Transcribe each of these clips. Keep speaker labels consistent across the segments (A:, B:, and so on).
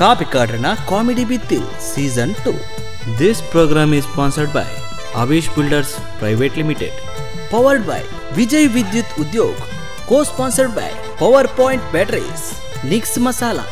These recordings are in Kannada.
A: ಕಾಪಿ ಕಾಡ್ರನ ಕಾಮಿಡಿ ಬಿತ್ತಿಲ್ season 2. This program is sponsored by Avish Builders Private Limited, powered by Vijay Vidyut Udyog, co-sponsored by PowerPoint Batteries, Nix Masala.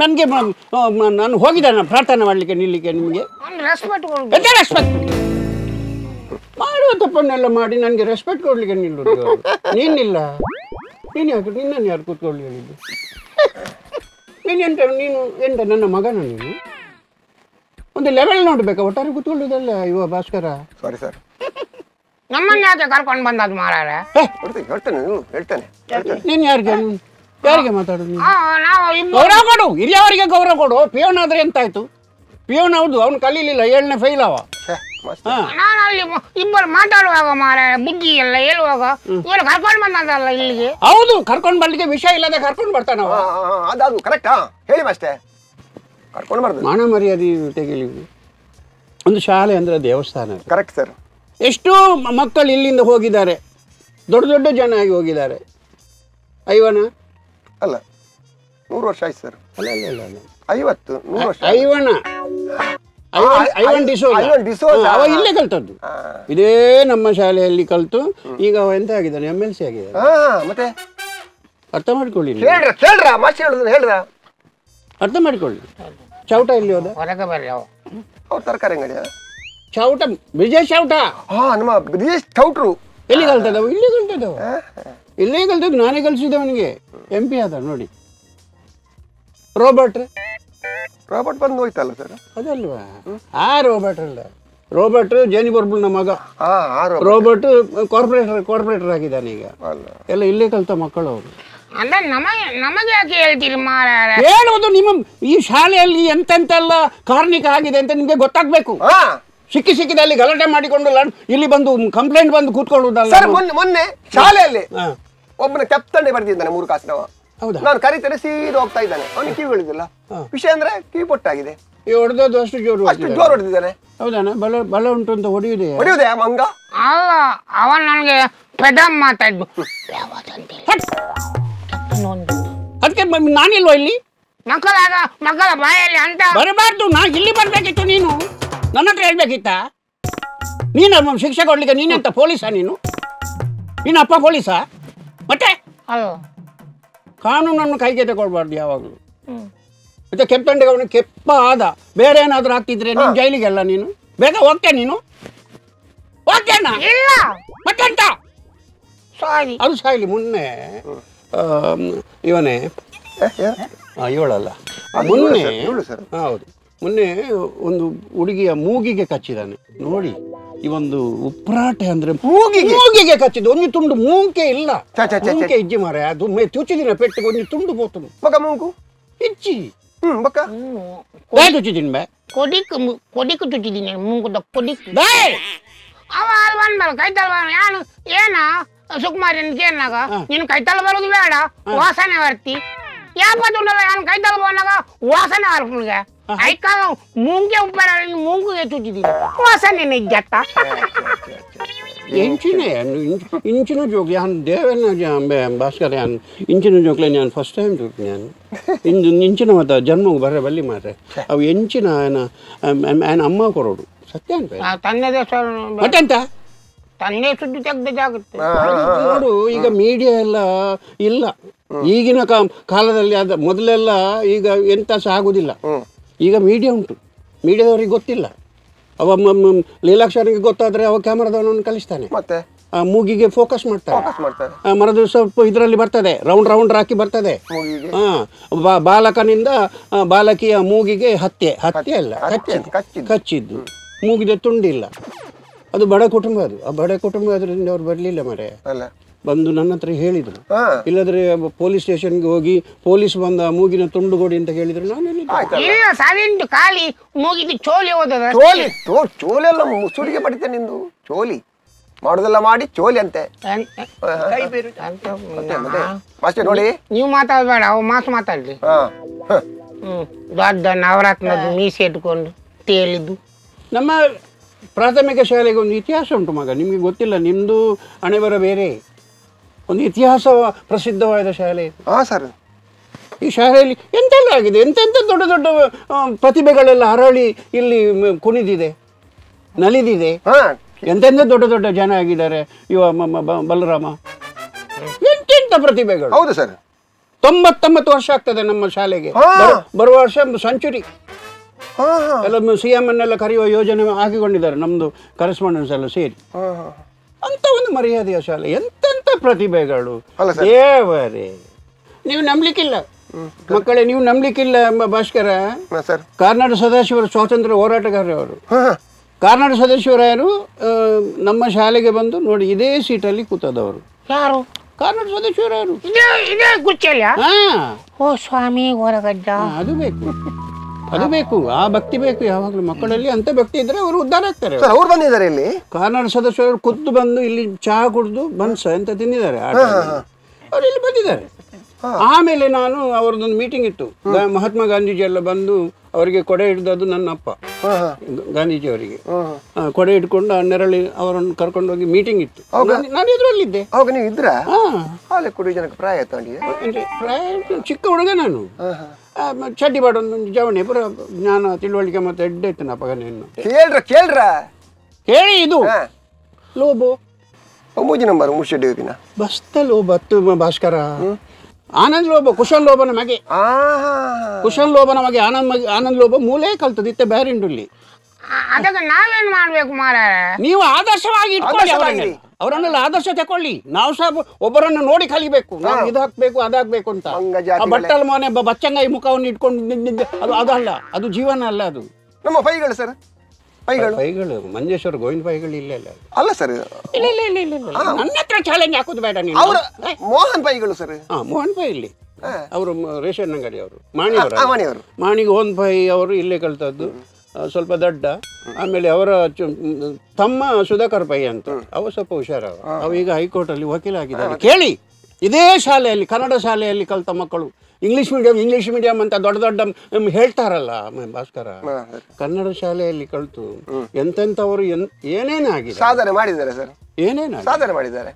B: ನನಗೆ ನಾನು ಹೋಗಿದ್ದಾನೆ ಪ್ರಾರ್ಥನೆ ಮಾಡಲಿಕ್ಕೆ ನಿಲ್ಲಿಕ್ಕೆ ನಿಮಗೆ ಮಾಡುವ ತಪ್ಪನ್ನೆಲ್ಲ ಮಾಡಿ ನನಗೆ ರೆಸ್ಪೆಕ್ಟ್ ಕೊಡ್ಲಿಕ್ಕೆ ನಿಲ್ಲುದು ನೀನಿಲ್ಲ. ನೀನು ಯಾಕೆ ನಿನ್ನನ್ನು ಯಾರು ಕೂತ್ಕೊಳ್ಳಿ ಹೇಳಿದ್ದು? ನೀನು ಎಂತ ನನ್ನ ಮಗನ? ನೀನು ಒಂದು ಲೆವೆಲ್ ನೋಡ್ಬೇಕಾ? ಒಟ್ಟಾರೆ ಕೂತ್ಕೊಳ್ಳುದಲ್ಲ ಇವ ಭಾಸ್ಕರ.
C: ಸಾರಿ ಸರ್,
D: ನಮ್ಮನ್ನ ಯಾಕೆ ಕರ್ಕೊಂಡು ಬಂದದ್ದು ಮಾರಾಯ?
B: ನೀನು ಯಾರಿಗೆ ಮಾತಾಡುದು?
D: ಗೌರವ
B: ಕೊಡು, ಹಿರಿಯವರಿಗೆ ಗೌರವ ಕೊಡು. ಪಿಯೋನ್ ಆದ್ರೆ ಎಂತಾಯ್ತು? ಪಿಯೋನ್ ಹೌದು, ಅವ್ನು ಕಲೀಲಿಲ್ಲ, 7ನೇ ಫೈಲ್ ಅವ.
D: ನಾನು ಅಲ್ಲಿ ಇಬ್ಬರು ಮಾತಾಡುವಾಗ ಮಾರಾಯ ಬುದ್ಧಿ ಎಲ್ಲ ಹೇಳುವಾಗ ಇವರು ಕರ್ಕೊಂಡು ಬಂದಲ್ಲ ಇಲ್ಲಿಗೆ.
B: ಹೌದು, ಕರ್ಕೊಂಡು ಬರ್ಲಿಕ್ಕೆ ವಿಷಯ ಇಲ್ಲದೆ ಕರ್ಕೊಂಡು ಬರ್ತಾನವ.
C: ಅದು ಕರೆಕ್ಟಾ? ಹೇಳಿ ಅಷ್ಟೇ, ಕರ್ಕೊಂಡು ಬರ್ದು
B: ಮಾನ ಮರ್ಯಾದೆ ತೆಗಿಲಿ. ಒಂದು ಶಾಲೆ ಅಂದ್ರೆ ದೇವಸ್ಥಾನ.
C: Correct sir.
B: ಎಷ್ಟೋ ಮಕ್ಕಳು ಇಲ್ಲಿಂದ ಹೋಗಿದ್ದಾರೆ, ದೊಡ್ಡ ದೊಡ್ಡ ಜನ ಆಗಿ ಹೋಗಿದ್ದಾರೆ. ಐವನ
C: ಅಲ್ಲ 100 ವರ್ಷ ಆಯ್ತು ಸರ್.
B: ಅಲ್ಲ ಅಲ್ಲ ಅಲ್ಲ ಅಲ್ಲ
C: 50 100 ವರ್ಷ.
B: ಐವನ್ ಡಿಸೋಜ ಅವ ಇಲ್ಲೇ ಕಲ್ತದ್ದು. ಇದೇ ನಮ್ಮ ಶಾಲೆಯಲ್ಲಿ ಕಲ್ತು ಈಗ ಅವ ಎಂತ ಆಗಿದ್ದಾನೆ, MLC ಆಗಿದ್ದಾನೆ.
C: ಮತ್ತೆ
B: ಅರ್ಥ ಮಾಡ್ಕೊಳ್ಳಿ, ಅರ್ಥ ಮಾಡ್ಕೊಳ್ಳಿ. ಚೌಟ ಇಲ್ಲಿ ಹೋದ?
D: ಹೊರಗೆ ಬರ್ರಿ
C: ಅವ್ರ ತರಕಾರಿ ಅಂಗಡಿ
B: ಚೌಟ, ಬ್ರಿಜೇಶ್ ಚೌಟ.
C: ನಮ್ಮ ಬ್ರಿಜೇಶ್ ಚೌಟ್ರು
B: ಎಲ್ಲಿ ಕಲ್ತದವ? ಇಲ್ಲೇ ಕಲ್ತದವ, ಇಲ್ಲೇ ಕಲ್ತದ್ದು. ನಾನೇ ಕಲಿಸಿದವನಿಗೆ MP ಆದ ನೋಡಿ. ರೋಬರ್ಟ್
C: ಬಂದು ಹೋಯ್ತಲ್ಲ ಸರ್?
B: ಅದಲ್ವಾ? ಆ ರೋಬರ್ಟ್ ಅಲ್ಲ, ರೋಬರ್ಟ್ ಜೇನಿ ಬರ್ಬುಲ್ನ ಮಗ. ರೋಬರ್ಟ್ ಕಾರ್ಪೊರೇಟರ್ ಆಗಿದ್ದಾನೆ ಈಗ. ಎಲ್ಲ ಇಲ್ಲೇ ಕಲ್ತ ಮಕ್ಕಳು ಅವರು.
D: ಅಲ್ಲ ನಮಗೆ ಯಾಕೆ ಹೇಳ್ತೀರಿ ಮಾರಾಯ?
B: ಹೇಳುವುದು ನಿಮ್ಮ ಈ ಶಾಲೆಯಲ್ಲಿ ಎಂತೆಂತೆಲ್ಲ ಕಾರ್ಣಿಕ ಆಗಿದೆ ಅಂತ ನಿಮ್ಗೆ ಗೊತ್ತಾಗ್ಬೇಕು. ಸಿಕ್ಕಿದಲ್ಲಿ ಗಲಾಟೆ ಮಾಡಿಕೊಂಡು ಇಲ್ಲಿ ಬಂದು ಕಂಪ್ಲೇಂಟ್ ಬಂದು ಕೂತ್ಕೊಳ್ಳುವುದಲ್ಲ.
C: ಮೊನ್ನೆ ಶಾಲೆಯಲ್ಲಿ ಒಬ್ಬನ ಕೆಪ್ತಂಡೆ ಬರ್ತಿದ್ದಾನೆ 3 ಕಾಸಿನವ. ನಾನು ಕರೀತೇನೆ, ಸೀದಾ ಹೋಗ್ತಾ ಇದ್ದಾನೆ. ಅವನಿಗೆ ಕಿವಿ ಹೇಳಿದಿಲ್ಲ. ವಿಷಯ ಅಂದ್ರೆ ಕಿವಿ ಪೊಟ್ಟಾಗಿದೆ.
B: ಹೊಡೆದದ್ದು ಅಷ್ಟು ಜೋರು
C: ಹೊಡೆದಿದ್ದಾನೆ.
B: ಹೌದಾನ? ಬಲ ಉಂಟು ಅಂತ ಹೊಡೆಯುದೇ
C: ಮಂಗ?
D: ಅಲ್ಲ, ಅವನ್ ನನಗೆ ಪೆಡಮ್ ಮಾತಾಡ್ದು.
B: ಅದಕ್ಕೆ ನಾನಿಲ್ವಾ ಇಲ್ಲಿ?
D: ಮಕ್ಕಳ ಬಾಯಲ್ಲಿ ಅಂತ
B: ಬರಬಾರ್ದು. ನಾ ಇಲ್ಲಿ ಬರ್ಬೇಕಿತ್ತು, ನೀನು ನನ್ನ ಹತ್ರ ಹೇಳ್ಬೇಕಿತ್ತ? ನೀನು ಶಿಕ್ಷೆ ಕೊಡ್ಲಿಕ್ಕೆ ನೀನೆಂತ ಪೊಲೀಸಾ? ನೀನು ಅಪ್ಪ ಪೊಲೀಸಾ? ಮತ್ತೆ ಕಾನೂನನ್ನು ಕೈಗೆ ತಗೊಳ್ಬಾರ್ದು ಯಾವಾಗಲೂ. ಮತ್ತೆ ಕೆಪ್ಪಂಡೆಗೆ ಅವನು ಕೆಪ್ಪ ಆದ, ಬೇರೆ ಏನಾದ್ರೂ ಆಗ್ತಿದ್ರೆ ನೀನು ಜೈಲಿಗೆಲ್ಲ ನೀನು ಬೇಗ ಹೋಗ್ತೇ. ನೀನು ಹೋಗ್ತೇನಾ? ಮತ್ತೆಂತ? ಅದು ಸಾಯ್ಲಿ. ಮೊನ್ನೆ ಇವನೇ ಇವಳಲ್ಲ, ಮೊನ್ನೆ ಹೌದು, ಮೊನ್ನೆ ಒಂದು ಹುಡುಗಿಯ ಮೂಗಿಗೆ ಕಚ್ಚಿದಾನೆ ನೋಡಿ. ಈ ಒಂದು ಉಪ್ರಾಟೆ ಅಂದ್ರೆ ಮೂಗಿಗೆ ಕಚ್ಚಿದ್ದು. ಒಂದು ತುಂಡು ಮೂಂಕೆ ಇಲ್ಲ, ಮೂಂಕೆ ಇಜ್ಜಿ ಮಾರ. ಅದು ತುಚ್ಚಿದಿನ ಪೆಟ್ಟಿಗೆ ಒಂದು ತುಂಡು ಹೋತು
C: ಮೂಗು
B: ಇಜ್ಜಿ ತುಚ್ಚಿದ್ದೀನಿ ಬೇ.
D: ಕೊಡಿಕು ತುಚ್ಚಿದ್ದೀನಿ ಮೂಗುದ ಕೊಡಿಕು. ಅವ ಅಲ್ವನ್ ಬರ ಕೈತಲ್ ಯಾನು ಏನ ಸುಕುಮಾರಿ ಏನಾಗ ನೀನು ಕೈತಲ್ ಬರೋದು ಬೇಡ, ವಾಸನೆ ಬರ್ತಿ. ಯಾಪತ್ತುಂಡಲ್ಲ ಯಾನು ಕೈತಲ್ ಬಂದಾಗ ವಾಸನೆ ಬರ್ಕೊಂಡ್ಗೆ ಐಕಾಲ ಮೂಂಗೆ ಉಪ್ಪರ ಮೂಗುಗೆ ತುಚ್ಚಿದ್ದೀನಿ, ವಾಸನೆ ನಿಜ್ಜತ್ತ.
B: ಇಂಚಿನ ಜೋಕ್ ಯಾನ್ ದೇವನ ಭಾಸ್ಕರ ಯಾನ್ ಇಂಚಿನ ಜೋಕ್ಲೆ ನಾನು ಫಸ್ಟ್ ಟೈಮ್ ಜೋಕ್ ನಾನು ಇಂಚಿನ ಮತ್ತು ಜನ್ಮಕ್ಕೆ ಬರ ಬಲ್ಲಿ ಮಾರ್ರೆ. ಅವು ಎಂಚಿನ ಆಯನ ಅಮ್ಮ ಕೊರೋಡು ಸತ್ಯ ಅಂತ ಮತ್ತೆಂತ
D: ತನ್ನೇ ಸುದ್ದಿ ತೆಗ್ದಾಗುತ್ತೆ
B: ನೋಡು. ಈಗ ಮೀಡಿಯಾ ಎಲ್ಲ ಇಲ್ಲ ಈಗಿನ ಕಾಲದಲ್ಲಿ. ಅದ ಮೊದಲೆಲ್ಲ ಈಗ ಎಂತ ಸಹ ಆಗುದಿಲ್ಲ. ಈಗ ಮೀಡಿಯಾ ಉಂಟು, ಮೀಡಿಯಾದವ್ರಿಗೆ ಗೊತ್ತಿಲ್ಲ. ಅವ ಲೀಲಾಕ್ಷರಿಗೆ ಗೊತ್ತಾದ್ರೆ ಅವ ಕ್ಯಾಮರಾದವನನ್ನು ಕಲಿಸ್ತಾನೆ.
C: ಮತ್ತೆ
B: ಮೂಗಿಗೆ ಫೋಕಸ್ ಮಾಡ್ತಾರೆ. ಮರದ ಸ್ವಲ್ಪ ಇದರಲ್ಲಿ ಬರ್ತದೆ, ರೌಂಡ್ ಹಾಕಿ ಬರ್ತದೆ. ಬಾಲಕನಿಂದ ಬಾಲಕಿಯ ಮೂಗಿಗೆ ಹತ್ಯೆ ಅಲ್ಲ, ಕಚ್ಚಿದ್ದು ಮೂಗಿದ ತುಂಡಿಲ್ಲ. ಅದು ಬಡ ಕುಟುಂಬ, ಅದು ಆ ಬಡ ಕುಟುಂಬ ಅದರಿಂದ ಅವ್ರು ಬರಲಿಲ್ಲ ಮರೆ. ಬಂದು ನನ್ನ ಹತ್ರ ಹೇಳಿದ್ರು, ಇಲ್ಲದ್ರೆ ಪೊಲೀಸ್ ಸ್ಟೇಷನ್ಗೆ ಹೋಗಿ ಪೊಲೀಸ್ ಬಂದ ಮೂಗಿನ ತುಂಡು ಕೊಡಿ ಅಂತ ಹೇಳಿದ್ರು. ನಾನು
D: ಖಾಲಿ ಮೂಗಿನ ಚೋಲಿ
C: ಚೋಲಿ ಎಲ್ಲ ಮುಸುಡಿಗೆ ಪಡಿತೆ ನಿಂದು. ಚೋಲಿ ಮಾಡೋದೆಲ್ಲ ಮಾಡಿ ಚೋಲಿ ಅಂತೆ. ನೋಡಿ
D: ನೀವು ಮಾತಾಡ್ಬೇಡ, ಅವು ಮಾತಾಡ್ಲಿ. ದೊಡ್ಡ ನವರತ್ನದ ಮೀಸೆ ಇಟ್ಕೊಂಡು ತೇಲಿದ್ದು.
B: ನಮ್ಮ ಪ್ರಾಥಮಿಕ ಶಾಲೆಗೆ ಒಂದು ಇತಿಹಾಸ ಉಂಟು ಮಗ, ನಿಮಗೆ ಗೊತ್ತಿಲ್ಲ. ನಿಮ್ಮದು ಹಣೆಬರ ಬೇರೆ, ಒಂದು ಇತಿಹಾಸ ಪ್ರಸಿದ್ಧವಾದ ಶಾಲೆ.
C: ಸರ್,
B: ಈ ಶಾಲೆಯಲ್ಲಿ ಎಂತೆಲ್ಲ ಆಗಿದೆ, ಎಂತೆಂಥ ದೊಡ್ಡ ದೊಡ್ಡ ಪ್ರತಿಭೆಗಳೆಲ್ಲ ಹರಳಿ ಇಲ್ಲಿ ಕುಣಿದಿದೆ, ನಲಿದಿದೆ. ಎಂತೆಂಥ ದೊಡ್ಡ ದೊಡ್ಡ ಜನ ಆಗಿದ್ದಾರೆ. ಇವ ಬಲರಾಮ, ಎಂತೆಂಥ ಪ್ರತಿಭೆಗಳು.
C: ಹೌದು ಸರ್.
B: 99 ವರ್ಷ ಆಗ್ತದೆ ನಮ್ಮ ಶಾಲೆಗೆ. ಬರುವ ವರ್ಷ ಸೆಂಚುರಿ. ಎಲ್ಲ CM ಅನ್ನೆಲ್ಲ ಕರೆಯುವ ಯೋಜನೆ ಹಾಕಿಕೊಂಡಿದ್ದಾರೆ, ನಮ್ದು ಕರೆಸ್ಪಾಂಡೆನ್ಸ್ ಎಲ್ಲ ಸೇರಿ. ಅಂತ ಒಂದು ಮರ್ಯಾದೆಯ ಶಾಲೆ, ಎಂತೆಂಥ ಪ್ರತಿಭೆಗಳು. ದೇವರೇ, ನೀವು ನಂಬಲಿಕ್ಕಿಲ್ಲ ಮಕ್ಕಳೇ, ನೀವು ನಂಬಲಿಕ್ಕಿಲ್ಲ. ಭಾಸ್ಕರ, ಕಾರ್ನಾಡು ಸದಾಶಿವರ ಸ್ವಾತಂತ್ರ್ಯ ಹೋರಾಟಗಾರರು. ಕಾರ್ನಾಡು ಸದಾಶಿವರಾಯರು ನಮ್ಮ ಶಾಲೆಗೆ ಬಂದು ನೋಡಿ, ಇದೇ ಸೀಟಲ್ಲಿ ಕೂತದವರು.
D: ಯಾರು?
B: ಕಾರ್ನಾಡು ಸದಾಶಿವರಾಯರು.
D: ಇದೇ ಗುಚ್ಚಲ್ಯ? ಓ ಸ್ವಾಮಿ ಹೊರಗಜ್ಜ.
B: ಅದು ಬೇಕು, ಆ ಭಕ್ತಿ ಬೇಕು ಯಾವಾಗಲೂ ಮಕ್ಕಳಲ್ಲಿ. ಅಂತ ಭಕ್ತಿ ಇದ್ರೆ ಅವರು ಉದ್ಧಾರ ಆಗ್ತಾರೆ.
C: ಅವ್ರು ಬಂದಿದ್ದಾರೆ ಇಲ್ಲಿ.
B: ಕಾರ್ನಾಡು ಸದಸ್ಯರು ಖುದ್ದು ಬಂದು ಇಲ್ಲಿ ಚಹಾ ಕುಡಿದು ಬನ್ಸ ಅಂತ ತಿಂದಿದ್ದಾರೆ. ಅವ್ರು ಇಲ್ಲಿ ಬಂದಿದ್ದಾರೆ. ಆಮೇಲೆ ನಾನು ಅವರದೊಂದು ಮೀಟಿಂಗ್ ಇತ್ತು, ಮಹಾತ್ಮ ಗಾಂಧೀಜಿ ಎಲ್ಲ ಬಂದು ಅವರಿಗೆ ಕೊಡೆ ಹಿಡಿದದ್ದು ನನ್ನ ಅಪ್ಪ ಗಾಂಧೀಜಿ ಅವರಿಗೆ. ಕೊಡೆ ಹಿಡ್ಕೊಂಡು ನೆರಳಿ ಅವರನ್ನು ಕರ್ಕೊಂಡು ಹೋಗಿ ಮೀಟಿಂಗ್ ಇತ್ತು. ನಾನು ಇದರಲ್ಲಿದ್ದೆ.
C: ಅವಾಗ ನೀವು ಇದ್ರ? ಕುಡಿ ಜನಕ್ಕೆ ಪ್ರಾಯ
B: ಚಿಕ್ಕ ಹುಡುಗ ನಾನು. ಚಡ್ಡಿ ಬಾಡೊಂದು ಜವಣಿ ಪುರ ಜ್ಞಾನ ತಿಳುವಳಿಕೆ ಮತ್ತೆ ಎಡ್ಡೆ ಇತ್ತು ನಾ ಪಗನೆಯನ್ನು. ಕೇಳಿ ಇದು ಲೋಬೋ
C: ಮೂಜಿ ನಂಬರ್ ಮುರ್ಶೆಡ್ಡಿ
B: ಬಸ್ತ ಲೋಬತ್ತು ಭಾಸ್ಕರ. ಆನಂದ್ ಲೋಬ ಕುಶಲ್ ಲೋಬನ ಮಗೆ. ಕುಶಲ್ ಲೋಬನ ಮಗೆ ಆನಂದ್ ಲೋಬ ಮೂಲೆ ಕಲ್ತದ ಇತ್ತೆ ಬ್ಯಾರಿಂಡುಲ್ಲಿ.
D: ಅದಕ್ಕೆ ನಾವೇನ್ ಮಾಡ್ಬೇಕು ಮಾರ?
B: ನೀವು ಆದರ್ಶವಾಗಿ ಇಟ್ಕೊಳ್ಳಿ, ಅವರನ್ನೆಲ್ಲ ಆದರ್ಶ ತಕೊಳ್ಳಿ. ನಾವು ಸಹ ಒಬ್ಬರನ್ನು ನೋಡಿ ಕಲಿಬೇಕು. ನಾವು ಇದು ಹಾಕ್ಬೇಕು ಅದಾಗ್ಬೇಕು ಅಂತ. ಬಟ್ಟಲ್ ಮನೆ ಬಚ್ಚಂಗಾಯಿ ಮುಖವನ್ನು ಇಟ್ಕೊಂಡು ಅದಲ್ಲ, ಅದು ಜೀವನ ಅಲ್ಲ. ಅದು
C: ನಮ್ಮ ಪೈಗಳು ಸರ್,
B: ಪೈಗಳು ಮಂಜೇಶ್ವರ ಗೋವಿಂದ ಪೈಗಳು ಇಲ್ಲ
C: ಅಲ್ಲ ಸರ್.
B: ಇಲ್ಲ ನನ್ನ ಹತ್ರ ಚಾಲೆಂಜ್ ಹಾಕುದು ಬೇಡ ನೀವು.
C: ಮೋಹನ್ ಪೈಗಳು ಸರ್.
B: ಮೋಹನ್ ಪೈ ಇಲ್ಲಿ ಅವರು ರೇಷನ್ ಅಂಗಡಿ ಅವರು ಮಾಣಿಗೆ ಓನ್ ಪೈ ಅವರು ಇಲ್ಲೇ ಕಲ್ತದ್ದು. ಸ್ವಲ್ಪ ದಡ್ಡ. ಆಮೇಲೆ ಅವರ ತಮ್ಮ ಸುಧಾಕರ್ ಪೈ ಅಂತ, ಅವ ಸ್ವಲ್ಪ ಹುಷಾರವ. ಅವೀಗ ಹೈಕೋರ್ಟಲ್ಲಿ ವಕೀಲ ಆಗಿದ್ದಾರೆ. ಕೇಳಿ, ಇದೇ ಶಾಲೆಯಲ್ಲಿ ಕನ್ನಡ ಶಾಲೆಯಲ್ಲಿ ಕಲಿತ ಮಕ್ಕಳು ಇಂಗ್ಲೀಷ್ ಮೀಡಿಯಂ ಅಂತ ದೊಡ್ಡ ದೊಡ್ಡ ಹೇಳ್ತಾರಲ್ಲ ಭಾಸ್ಕರ, ಕನ್ನಡ ಶಾಲೆಯಲ್ಲಿ ಕಲಿತು ಎಂತೆಂಥವರು ಏನೇನಾಗಿದೆ
C: ಸಾಧನೆ ಮಾಡಿದ್ದಾರೆ ಸರ್.
B: ಏನೇನಾಗಿದೆ
C: ಸಾಧನೆ ಮಾಡಿದ್ದಾರೆ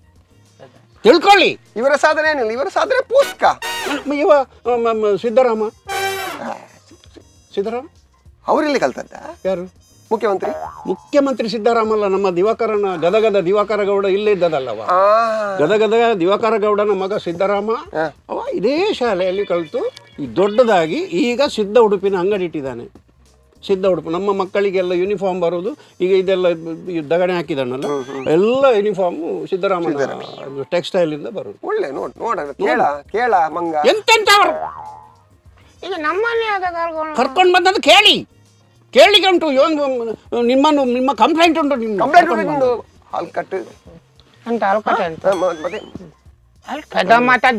B: ತಿಳ್ಕೊಳ್ಳಿ.
C: ಇವರ ಸಾಧನೆ ಏನಿಲ್ಲ, ಇವರ ಸಾಧನೆ ಪುಸ್ತಕ.
B: ಇವ ಸಿದ್ದರಾಮ
C: ಅವರಿಲ್ಲಿ ಕಲ್ತದ್ದ.
B: ಯಾರು?
C: ಮುಖ್ಯಮಂತ್ರಿ
B: ಸಿದ್ದರಾಮ ಅಲ್ಲ, ನಮ್ಮ ದಿವಾಕರನ ಗದಗದ ದಿವಾಕರ ಗೌಡ ಇಲ್ಲೇ ಇದ್ದದಲ್ಲವ. ಗದಗದ ದಿವಾಕರ ಗೌಡನ ಮಗ ಸಿದ್ದರಾಮ. ಅವ ಇದೇ ಶಾಲೆಯಲ್ಲಿ ಕಲಿತು ದೊಡ್ಡದಾಗಿ ಈಗ ಸಿದ್ಧ ಉಡುಪಿನ ಅಂಗಡಿ ಇಟ್ಟಿದ್ದಾನೆ. ಸಿದ್ಧ ಉಡುಪು ನಮ್ಮ ಮಕ್ಕಳಿಗೆಲ್ಲ ಯೂನಿಫಾರ್ಮ್ ಬರೋದು ಈಗ ಇದೆಲ್ಲ ದಗಣೆ ಹಾಕಿದಾನಲ್ಲ, ಎಲ್ಲ ಯೂನಿಫಾರ್ಮ್ ಸಿದ್ದರಾಮನ ಟೆಕ್ಸ್ಟೈಲ್ ಇಂದ ಬರೋದು.
C: ಒಳ್ಳೆ ಕೇಳ ಮಂಗ
B: ಎಂತೆಂಥವರು
D: ಈಗ ನಮ್ಮನ್ನೇ
B: ಕರ್ಕೊಂಡು ಬಂದದ್ದು ಕೇಳಿಗೆ ಉಂಟು. ನಿಮ್ಮ ಕಂಪ್ಲೇಂಟ್ ಉಂಟು.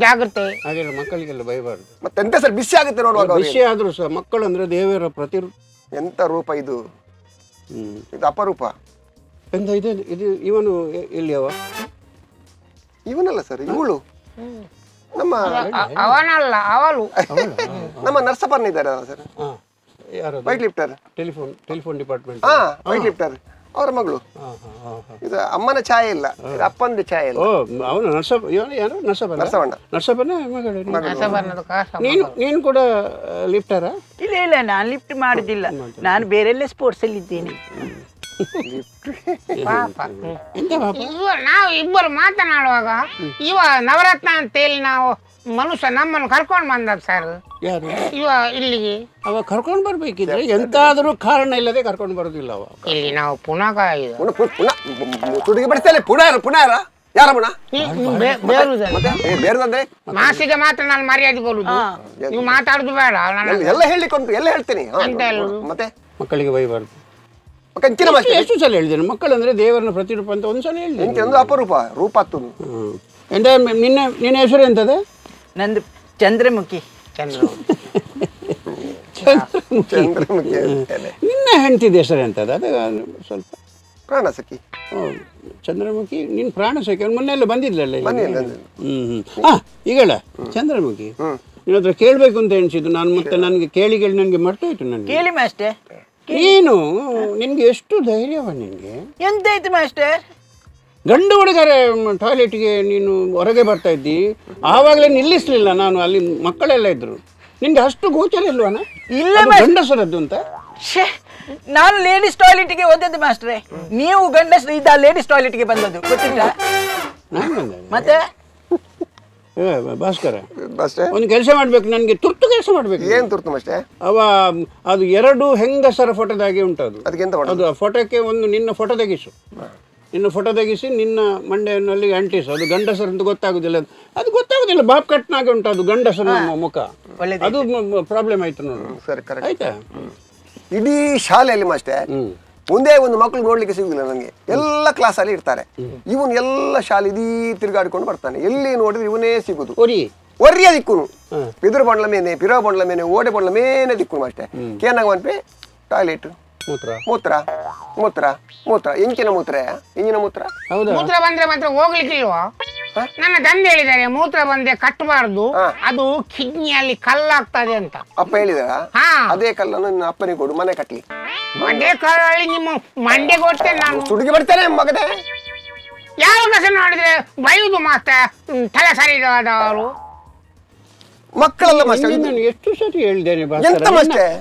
D: ಜಾಗ್ರತೆ
B: ಹಾಗೆಲ್ಲ ಮಕ್ಕಳಿಗೆಲ್ಲ ಭಯಬಾರ್ದು.
C: ಮತ್ತೆಂತ ಸರ್ ಬಿಸಿ ಆಗುತ್ತೆ ನೋಡುವಾಗ.
B: ಬಿಸಿ ಆದ್ರೂ ಸಹ ಮಕ್ಕಳು ಅಂದ್ರೆ ದೇವರ ಪ್ರತಿರೂಪ.
C: ಎಂತ ರೂಪ ಇದು, ಇದು ಅಪರೂಪ.
B: ಎಂತ ಇದೆ ಇದು. ಇವನು ಎಲ್ಲಿ ಅವ?
C: ಇವನಲ್ಲ ಸರ್, ಇವಳು ನಮ್ಮ
D: ಅವನಲ್ಲ ಅವಳು.
C: ನಮ್ಮ ನರ್ಸಪ್ಪನ ಇದ್ದಾರೆ sir, white lifter,
B: telephone department.
C: White lifter ಅವರ ಮಗಳು. ಇದು ಅಮ್ಮನ ಛಾಯೆ ಇಲ್ಲ, ಅಪ್ಪಂದ ಛಾಯೆ ಇಲ್ಲ.
B: ಅವನು ನರ್ಸಪ್ಪನ ಮಗಳು. ನೀನು ಕೂಡ ಲಿಫ್ಟರಾ?
E: ಇಲ್ಲ, ನಾನು ಲಿಫ್ಟ್ ಮಾಡುದಿಲ್ಲ. ನಾನು ಬೇರೆಲ್ಲ ಸ್ಪೋರ್ಟ್ಸ್ ಅಲ್ಲಿ ಇದ್ದೇನೆ.
D: ನಾವು ಇಬ್ಬರು ಮಾತನಾಡುವಾಗ ಇವ ನವರತ್ನ ಅಂತೇಳಿ ನಾವು ಮನುಷ್ಯ ನಮ್ಮನ್ನು ಕರ್ಕೊಂಡು ಬಂದ ಸರ್.
B: ಯಾರು?
D: ಇವ ಇಲ್ಲಿಗೆ
B: ಅವ ಕರ್ಕೊಂಡು ಬರ್ಬೇಕಿದ್ರೆ ಎಂತಾದ್ರೂ ಕಾರಣ ಇಲ್ಲದೆ ಕರ್ಕೊಂಡು ಬರೋದಿಲ್ಲ ಅವ.
D: ಇಲ್ಲಿ ನಾವು ಪುನಃ
C: ತುಡಿಗೆ ಬಡಿಸ್ತೇನೆ. ಪುನಃ ಯಾರಮ್ಮಣ
D: ಬೇರುದಂದ್ರೆ
C: ಬೇರೆದಂದ್ರೆ
D: ಮಾಸಿಗೆ ಮಾತ್ರ ನಾನು ಮರ್ಯಾದೆ ಕೊಡುದು. ನೀವು ಮಾತಾಡುದು ಬೇಡ.
C: ಎಲ್ಲ ಹೇಳಲಿಕ್ಕೆ ಉಂಟು, ಎಲ್ಲ ಹೇಳ್ತೀನಿ. ಮತ್ತೆ
B: ಮಕ್ಕಳಿಗೆ ಬೈಬಾರ್ದು.
C: ಕಂಚಿನ ಮಾಸ್ಟರ್
B: ಎಷ್ಟು ಸಲ ಹೇಳಿದ್ದೇನೆ, ಮಕ್ಕಳಂದ್ರೆ ದೇವರನ್ನ ಪ್ರತಿರೂಪ ಅಂತ ಒಂದ್ಸಲ ಹೇಳಿದ್ದೇನೆ.
C: ಒಂದು ಅಪರೂಪ ರೂಪ ಹತ್ತು.
B: ಎಂತ ನಿನ್ನ ಹೆಸರು ಎಂತದ?
E: ನಂದು ಚಂದ್ರಮುಖಿ.
C: ಚಂದ್ರಮುಖಿ.
B: ನಿನ್ನ ಹೆಂಡತಿದ ಹೆಸರು ಎಂತದ? ಅದು ಸ್ವಲ್ಪ
C: ಪ್ರಾಣಸಖಿ.
B: ಚಂದ್ರಮುಖಿ. ನಿನ್ ಪ್ರಾಣಸಖಿ ಮೊನ್ನೆಲ್ಲ ಬಂದಿದ್ಲಲ್ಲ?
C: ಬಂದಿಲ್ಲ.
B: ಈಗಲ್ಲ ಚಂದ್ರಮುಖಿ ನಿನ್ನ ಹತ್ರ ಕೇಳ್ಬೇಕು ಅಂತ ಎಣಿಸಿದ್ದು ನಾನು. ಮತ್ತೆ ನನಗೆ ಕೇಳಿ ನನಗೆ ಮರ್ತೋಯ್ತು. ನನಗೆ
E: ಕೇಳಿ ಮಾಸ್ಟರ್.
B: ನೀನು ನಿನ್ಗೆ ಎಷ್ಟು ಧೈರ್ಯವ ನಿನ್ಗೆ?
E: ಎಂತಾಯ್ತು ಮಾಸ್ಟರ್?
B: ಗಂಡು ಹುಡುಗರ ಟಾಯ್ಲೆಟ್ಗೆ ನೀನು ಹೊರಗೆ ಬರ್ತಾ ಇದ್ದಿ, ಆವಾಗಲೇ ನಿಲ್ಲಿಸ್ಲಿಲ್ಲ ನಾನು. ಅಲ್ಲಿ ಮಕ್ಕಳೆಲ್ಲ ಇದ್ರು. ನಿನ್ಗೆ ಅಷ್ಟು ಗೋಚರ ಇಲ್ವನ?
E: ಇಲ್ಲ
B: ಗಂಡಸರದ್ದು ಅಂತ.
E: ನಾನು ಲೇಡೀಸ್ ಟಾಯ್ಲೆಟ್ಗೆ ಹೋದದ್ದು ಮಾಸ್ಟ್ರೆ. ನೀವು ಗಂಡಸರು ಇದ್ದ ಲೇಡೀಸ್ ಟಾಯ್ಲೆಟ್ಗೆ ಬಂದದ್ದು ಗೊತ್ತಿಲ್ಲ?
B: ನಾನು ಬಂದ
E: ಮತ್ತೆ
B: ಭಾಸ್ಕರ ಒಂದು ಕೆಲಸ ಮಾಡ್ಬೇಕು, ನನಗೆ ತುರ್ತು ಕೆಲಸ ಮಾಡ್ಬೇಕು.
C: ಏನ್ ತುರ್ತು ಅಷ್ಟೇ?
B: ಅದು 2 ಹೆಂಗಸರ ಫೋಟೋದಾಗೆ ಉಂಟದು.
C: ಅದಕ್ಕೆಂತ
B: ಅದು ಆ ಫೋಟೋಕ್ಕೆ ಒಂದು ನಿನ್ನ ಫೋಟೋ ತೆಗಿಸು. ನಿನ್ನ ಫೋಟೋ ತೆಗಿಸಿ ನಿನ್ನ ಮಂಡೆಯಲ್ಲಿ ಅಂಟಿಸು. ಅದು ಗಂಡಸರು ಅಂತ ಗೊತ್ತಾಗುದಿಲ್ಲ. ಅದು ಗೊತ್ತಾಗುದಿಲ್ಲ, ಬಾಪ್ ಕಟ್ನಾಗೆ ಉಂಟು ಅದು ಗಂಡಸರ ಮುಖ. ಅದು ಪ್ರಾಬ್ಲಮ್ ಆಯ್ತು ನೋಡು.
C: ಸರಿ,
B: ಆಯ್ತಾ?
C: ಇಡೀ ಶಾಲೆಯಲ್ಲಿ ಮಾಸ್ಟರ್ ಒಂದೇ ಒಂದು ಮಕ್ಕಳು ನೋಡ್ಲಿಕ್ಕೆ ಸಿಗುದಿಲ್ಲ ನನಗೆ. ಎಲ್ಲ ಕ್ಲಾಸಲ್ಲಿ ಇರ್ತಾರೆ. ಇವನು ಎಲ್ಲ ಶಾಲೆ ಇದೀ ತಿರುಗಾಡಿಕೊಂಡು ಬರ್ತಾನೆ. ಎಲ್ಲಿ ನೋಡಿದ್ರೆ ಇವನೇ ಸಿಗುದು. ಒರಿಯ ದಿಕ್ಕುನು ಪಿದುರು ಬಂಡ್ಲ ಮೇನೆ, ಪಿರೋ ಬಂಡ್ಲ ಮೇನೆ, ಓಡೆ ಬಂಡ್ಲ ಮೇನೆ ದಿಕ್ಕುನು ಮಾಸ್ಟರ್. ಕೇನಾಗ ಮನ್ಪೆ ಟಾಯ್ಲೆಟ್ ಮೂತ್ರ ಮೂತ್ರ ಮೂತ್ರ ಮೂತ್ರ ಎಂಚಿನ ಮೂತ್ರ ಎಂಜಿನ ಮೂತ್ರ
D: ಮೂತ್ರ ಬಂದ್ರೆ ಮಾತ್ರ ಹೋಗ್ಲಿಕ್ಕಿಲ್ವಾ? ನನ್ನ ತಂದೆ ಹೇಳಿದ್ದಾರೆ ಮೂತ್ರ ಬಂದ್ರೆ ಕಟ್ಟಬಾರ್ದು, ಅದು ಕಿಡ್ನಿಯಲ್ಲಿ ಕಲ್ಲಾಗ್ತದೆ ಅಂತ.
C: ಅಪ್ಪ ಹೇಳಿದಾರ? ಅದೇ ಕಲ್ಲನ್ನು ನಿನ್ನ ಅಪ್ಪನಿಗೆ ಕೊಡು, ಮನೆ ಕಟ್ಲಿ.
D: ಮಂಡೆ ಕಲ್ಲಿ ನಿಮ್ಮ ಮಂಡೆ ಕೊಡ್ತೇನೆ ನಾನು.
C: ಸುಡುಗಿ ಬರ್ತೇನೆ ಮಗನೇ.
D: ಯಾವ ಕೆಲಸ ಮಾಡಿದ್ರೆ ಬೈಯುದು ಮಾತ್ರ ತಲೆ ಸರಿ ಇಲ್ಲದವರು.
C: ಮಕ್ಕಳೆಲ್ಲ
B: ಎಷ್ಟು ಸರಿ ಹೇಳಿದ್ದೇನೆ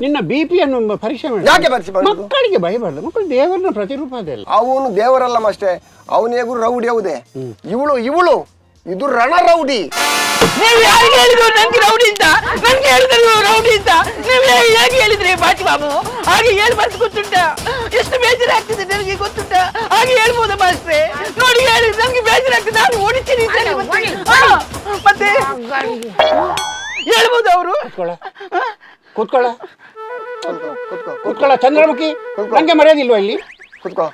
B: ನಿನ್ನ BP ಅನ್ನು ಪರೀಕ್ಷೆ ಮಾಡಿ.
C: ಯಾಕೆ ಪರೀಕ್ಷೆ ಮಾಡಿ?
B: ಮಕ್ಕಳಿಗೆ ಭಯಬಾರ್ದು. ಮಕ್ಕಳು ದೇವರನ್ನ ಪ್ರತಿರೂಪ ಅದೆಲ್ಲ.
C: ಅವನು ದೇವರಲ್ಲ ಮಾಸ್ಟೇ, ಅವನೇ ರೌಡಿ. ಹೌದೇ ಇವಳು ಇದು ರಣ ರೌಡಿ.
E: ನೀವು ಯಾರಿಗೆ ಹೇಳಿದ್ರು ನನ್ಗೆ ರೌಡಿ ಅಂತ? ನನ್ಗೆ ಹೇಳಿದ್ರು ರೌಡಿ ಅಂತ ನೀವು ಹೇಗೆ ಹೇಳಿದ್ರಿ ಬಾಟಿ ಬಾಬು? ಹಾಗೆ ಹೇಳ್ಬಾರ್ದು ಗೊತ್ತುಂಟ? ಎಷ್ಟು ಬೇಜಾರಾಗ್ತದೆ ನನಗೆ ಗೊತ್ತುಂಟ? ಹಾಗೆ ಹೇಳ್ಬೋದ ಮಾಸ್ಟ್ರೆ? ನೋಡಿ ಹೇಳಿ, ನಮ್ಗೆ ಬೇಜಾರಾಗ್ತದೆ, ನಾನು ಓಡಿತೀನಿ. ಮತ್ತೆ ಹೇಳ್ಬೋದು ಅವರು?
B: ಕೂತ್ಕೊಳ್ಳ ಚಂದ್ರಮುಖಿ, ನಂಗೆ ಮರ್ಯಾದಿಲ್ವಾ ಇಲ್ಲಿ?
C: ಕುತ್ಕೋ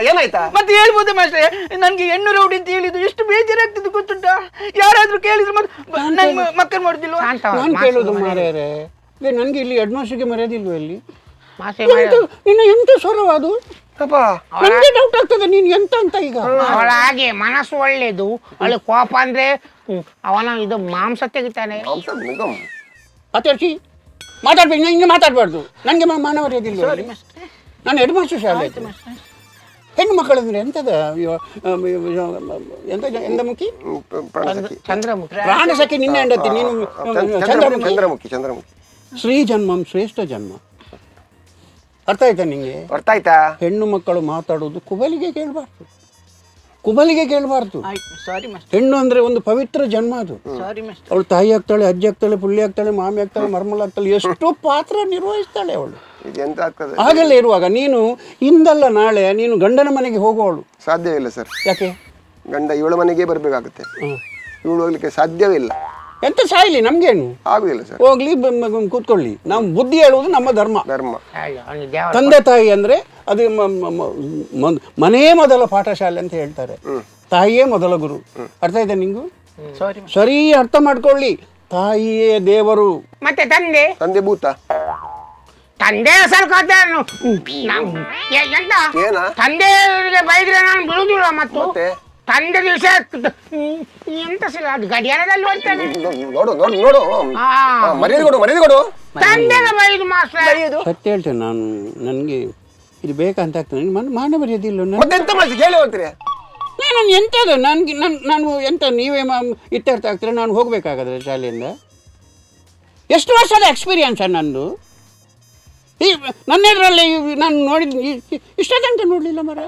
C: ಏನಾಯ್ತಾ?
E: ಮತ್ತೆ ಹೇಳ್ಬೋದು ಮಾಸ್ಟ್ರೆ, ನನ್ಗೆ ಹೆಣ್ಣು ರೌಡಿ ಅಂತ ಹೇಳಿದ್ದು ಎಷ್ಟು ಬೇಜಾರಾಗ್ತದೆ ಗೊತ್ತುಂಟ? ಯಾರಾದ್ರೂ ಕೇಳಿದ್ರು ಮಕ್ಕಳು ಮಾಡುದಿಲ್ವಾ?
B: ನಾನು ಕೇಳೋದು ಮಾರ್ಯಾರೆ, ನನ್ಗೆ ಇಲ್ಲಿ ಅಡ್ವಾನ್ಸ್ಗೆ ಮರ್ಯಾದಿಲ್ವಾ ಇಲ್ಲಿ? ನಿನ್ನ ಎಂತ ಸ್ವರವಾದು? ನನಗೆ ಡೌಟ್ ಆಗ್ತದೆ ನೀನು ಎಂತ ಅಂತ. ಈಗ
D: ಅವಳ ಹಾಗೆ ಮನಸ್ಸು ಒಳ್ಳೇದು, ಅವಳು ಕೋಪ ಅಂದ್ರೆ ಅವನ ಇದು ಮಾಂಸ ತೆಗಿತಾನೆ.
B: ಅತರ್ಸಿ ಮಾತಾಡ್ಬೇಕು, ಹಿಂಗೆ ಮಾತಾಡ್ಬಾರ್ದು. ನನಗೆ ಮಾನವರ್ಯಾದಿಲ್ಲ. ನಾನು ಹೆಡ್ ಮಾಸ್ಟರ್ ಶಾಲೆ. ಹೆಣ್ಣು ಮಕ್ಕಳಂದ್ರೆ ಎಂತದ ಎಂದಮುಖಿ ಪ್ರಾಣಸಖಿ ನಿನ್ನ ಹೆಂಡತಿ ನೀನು.
C: ಚಂದ್ರಮುಖಿ
B: ಶ್ರೀ ಜನ್ಮಂ ಶ್ರೇಷ್ಠ ಜನ್ಮ. ಅರ್ಥ ಆಯ್ತಾ ನಿಂಗೆ?
C: ಅರ್ಥ ಆಯ್ತಾ?
B: ಹೆಣ್ಣು ಮಕ್ಕಳು ಮಾತಾಡೋದು ಕುಬಲಿಗೆ ಕೇಳಬಾರ್ದು, ಕುಬಲಿಗೆ ಕೇಳಬಾರ್ದು. ಹೆಣ್ಣು ಅಂದ್ರೆ ಒಂದು ಪವಿತ್ರ ಜನ್ಮ ಅದು. ಅವಳು ತಾಯಿ ಆಗ್ತಾಳೆ, ಅಜ್ಜಿ ಆಗ್ತಾಳೆ, ಪುಳ್ಳಿ ಆಗ್ತಾಳೆ, ಮಾಮಿ ಆಗ್ತಾಳೆ, ಮರ್ಮಳ ಆಗ್ತಾಳೆ, ಎಷ್ಟೋ ಪಾತ್ರ ನಿರ್ವಹಿಸ್ತಾಳೆ ಅವಳು. ಹಾಗೆಲ್ಲ ಇರುವಾಗ ನೀನು ಇಂದಲ್ಲ ನಾಳೆ ನೀನು ಗಂಡನ ಮನೆಗೆ ಹೋಗುವವಳು.
C: ಸಾಧ್ಯವಿಲ್ಲ ಸರ್.
B: ಯಾಕೆ?
C: ಗಂಡ ಇವಳ ಮನೆಗೆ ಬರ್ಬೇಕಾಗುತ್ತೆ. ಇವಳು ಹೋಗ್ಲಿಕ್ಕೆ ಸಾಧ್ಯವಿಲ್ಲ.
B: ಎಂತ ಸಾಯ್ಲಿ, ನಮ್ಗೇನು
C: ಆಗುದಿಲ್ಲ ಸರ್.
B: ಹೋಗ್ಲಿ, ಕೂತ್ಕೊಳ್ಳಿ. ನಾವು ಬುದ್ಧಿ ಹೇಳುವುದು ನಮ್ಮ ಧರ್ಮ. ತಂದೆ ತಾಯಿ ಅಂದ್ರೆ ಅದು ಮನೇ ಮೊದಲ ಪಾಠಶಾಲೆ ಅಂತ ಹೇಳ್ತಾರೆ. ತಾಯಿಯೇ ಮೊದಲ ಗುರು. ಅರ್ಥ ಇದೆ ನಿಂಗು? ಸರಿ ಅರ್ಥ ಮಾಡ್ಕೊಳ್ಳಿ. ತಾಯಿಯೇ ದೇವರು.
D: ಮತ್ತೆ ತಂದೆ
C: ಭೂತ.
D: ತಂದೆ ಸರ್ಕಾರ ಎಂತ ತಂದೆಗೆ ಬೈದ್ರೆ ನಾನು ಬಿಡುದಿಲ್ಲ. ಮತ್ತು ತಂದೆ ದಿವಸ ಎಂತ ಸಿಲ ಅದು ಗಡಿಯಾರದಲ್ಲಿ ಹೋಗ್ತಾನೆ. ತಂದೆಗೆ ಬೈದು ಮಾಸ್ಟರ್.
B: ಸತ್ಯ ಹೇಳ್ತೇನೆ ನಾನು. ನನಗೆ ಇದು ಬೇಕಂತ ಆಗ್ತದೆ. ಮಾನ ಮರ್ಯಾದಿಲ್ಲ. ನಾನು ಎಂತದ ನಾನು ಎಂತ ನೀವೇ ಇತ್ಯರ್ಥ ಆಗ್ತೀರ? ನಾನು ಹೋಗ್ಬೇಕಾಗಾದ್ರೆ ಶಾಲೆಯಿಂದ ಎಷ್ಟು ವರ್ಷದ ಎಕ್ಸ್ಪೀರಿಯನ್ಸ್ ನಂದು. ಈ ನನ್ನೆದ್ರಲ್ಲಿ ನಾನು ನೋಡಿದ ಇಷ್ಟ ತನಕ ನೋಡಲಿಲ್ಲ ಮರ.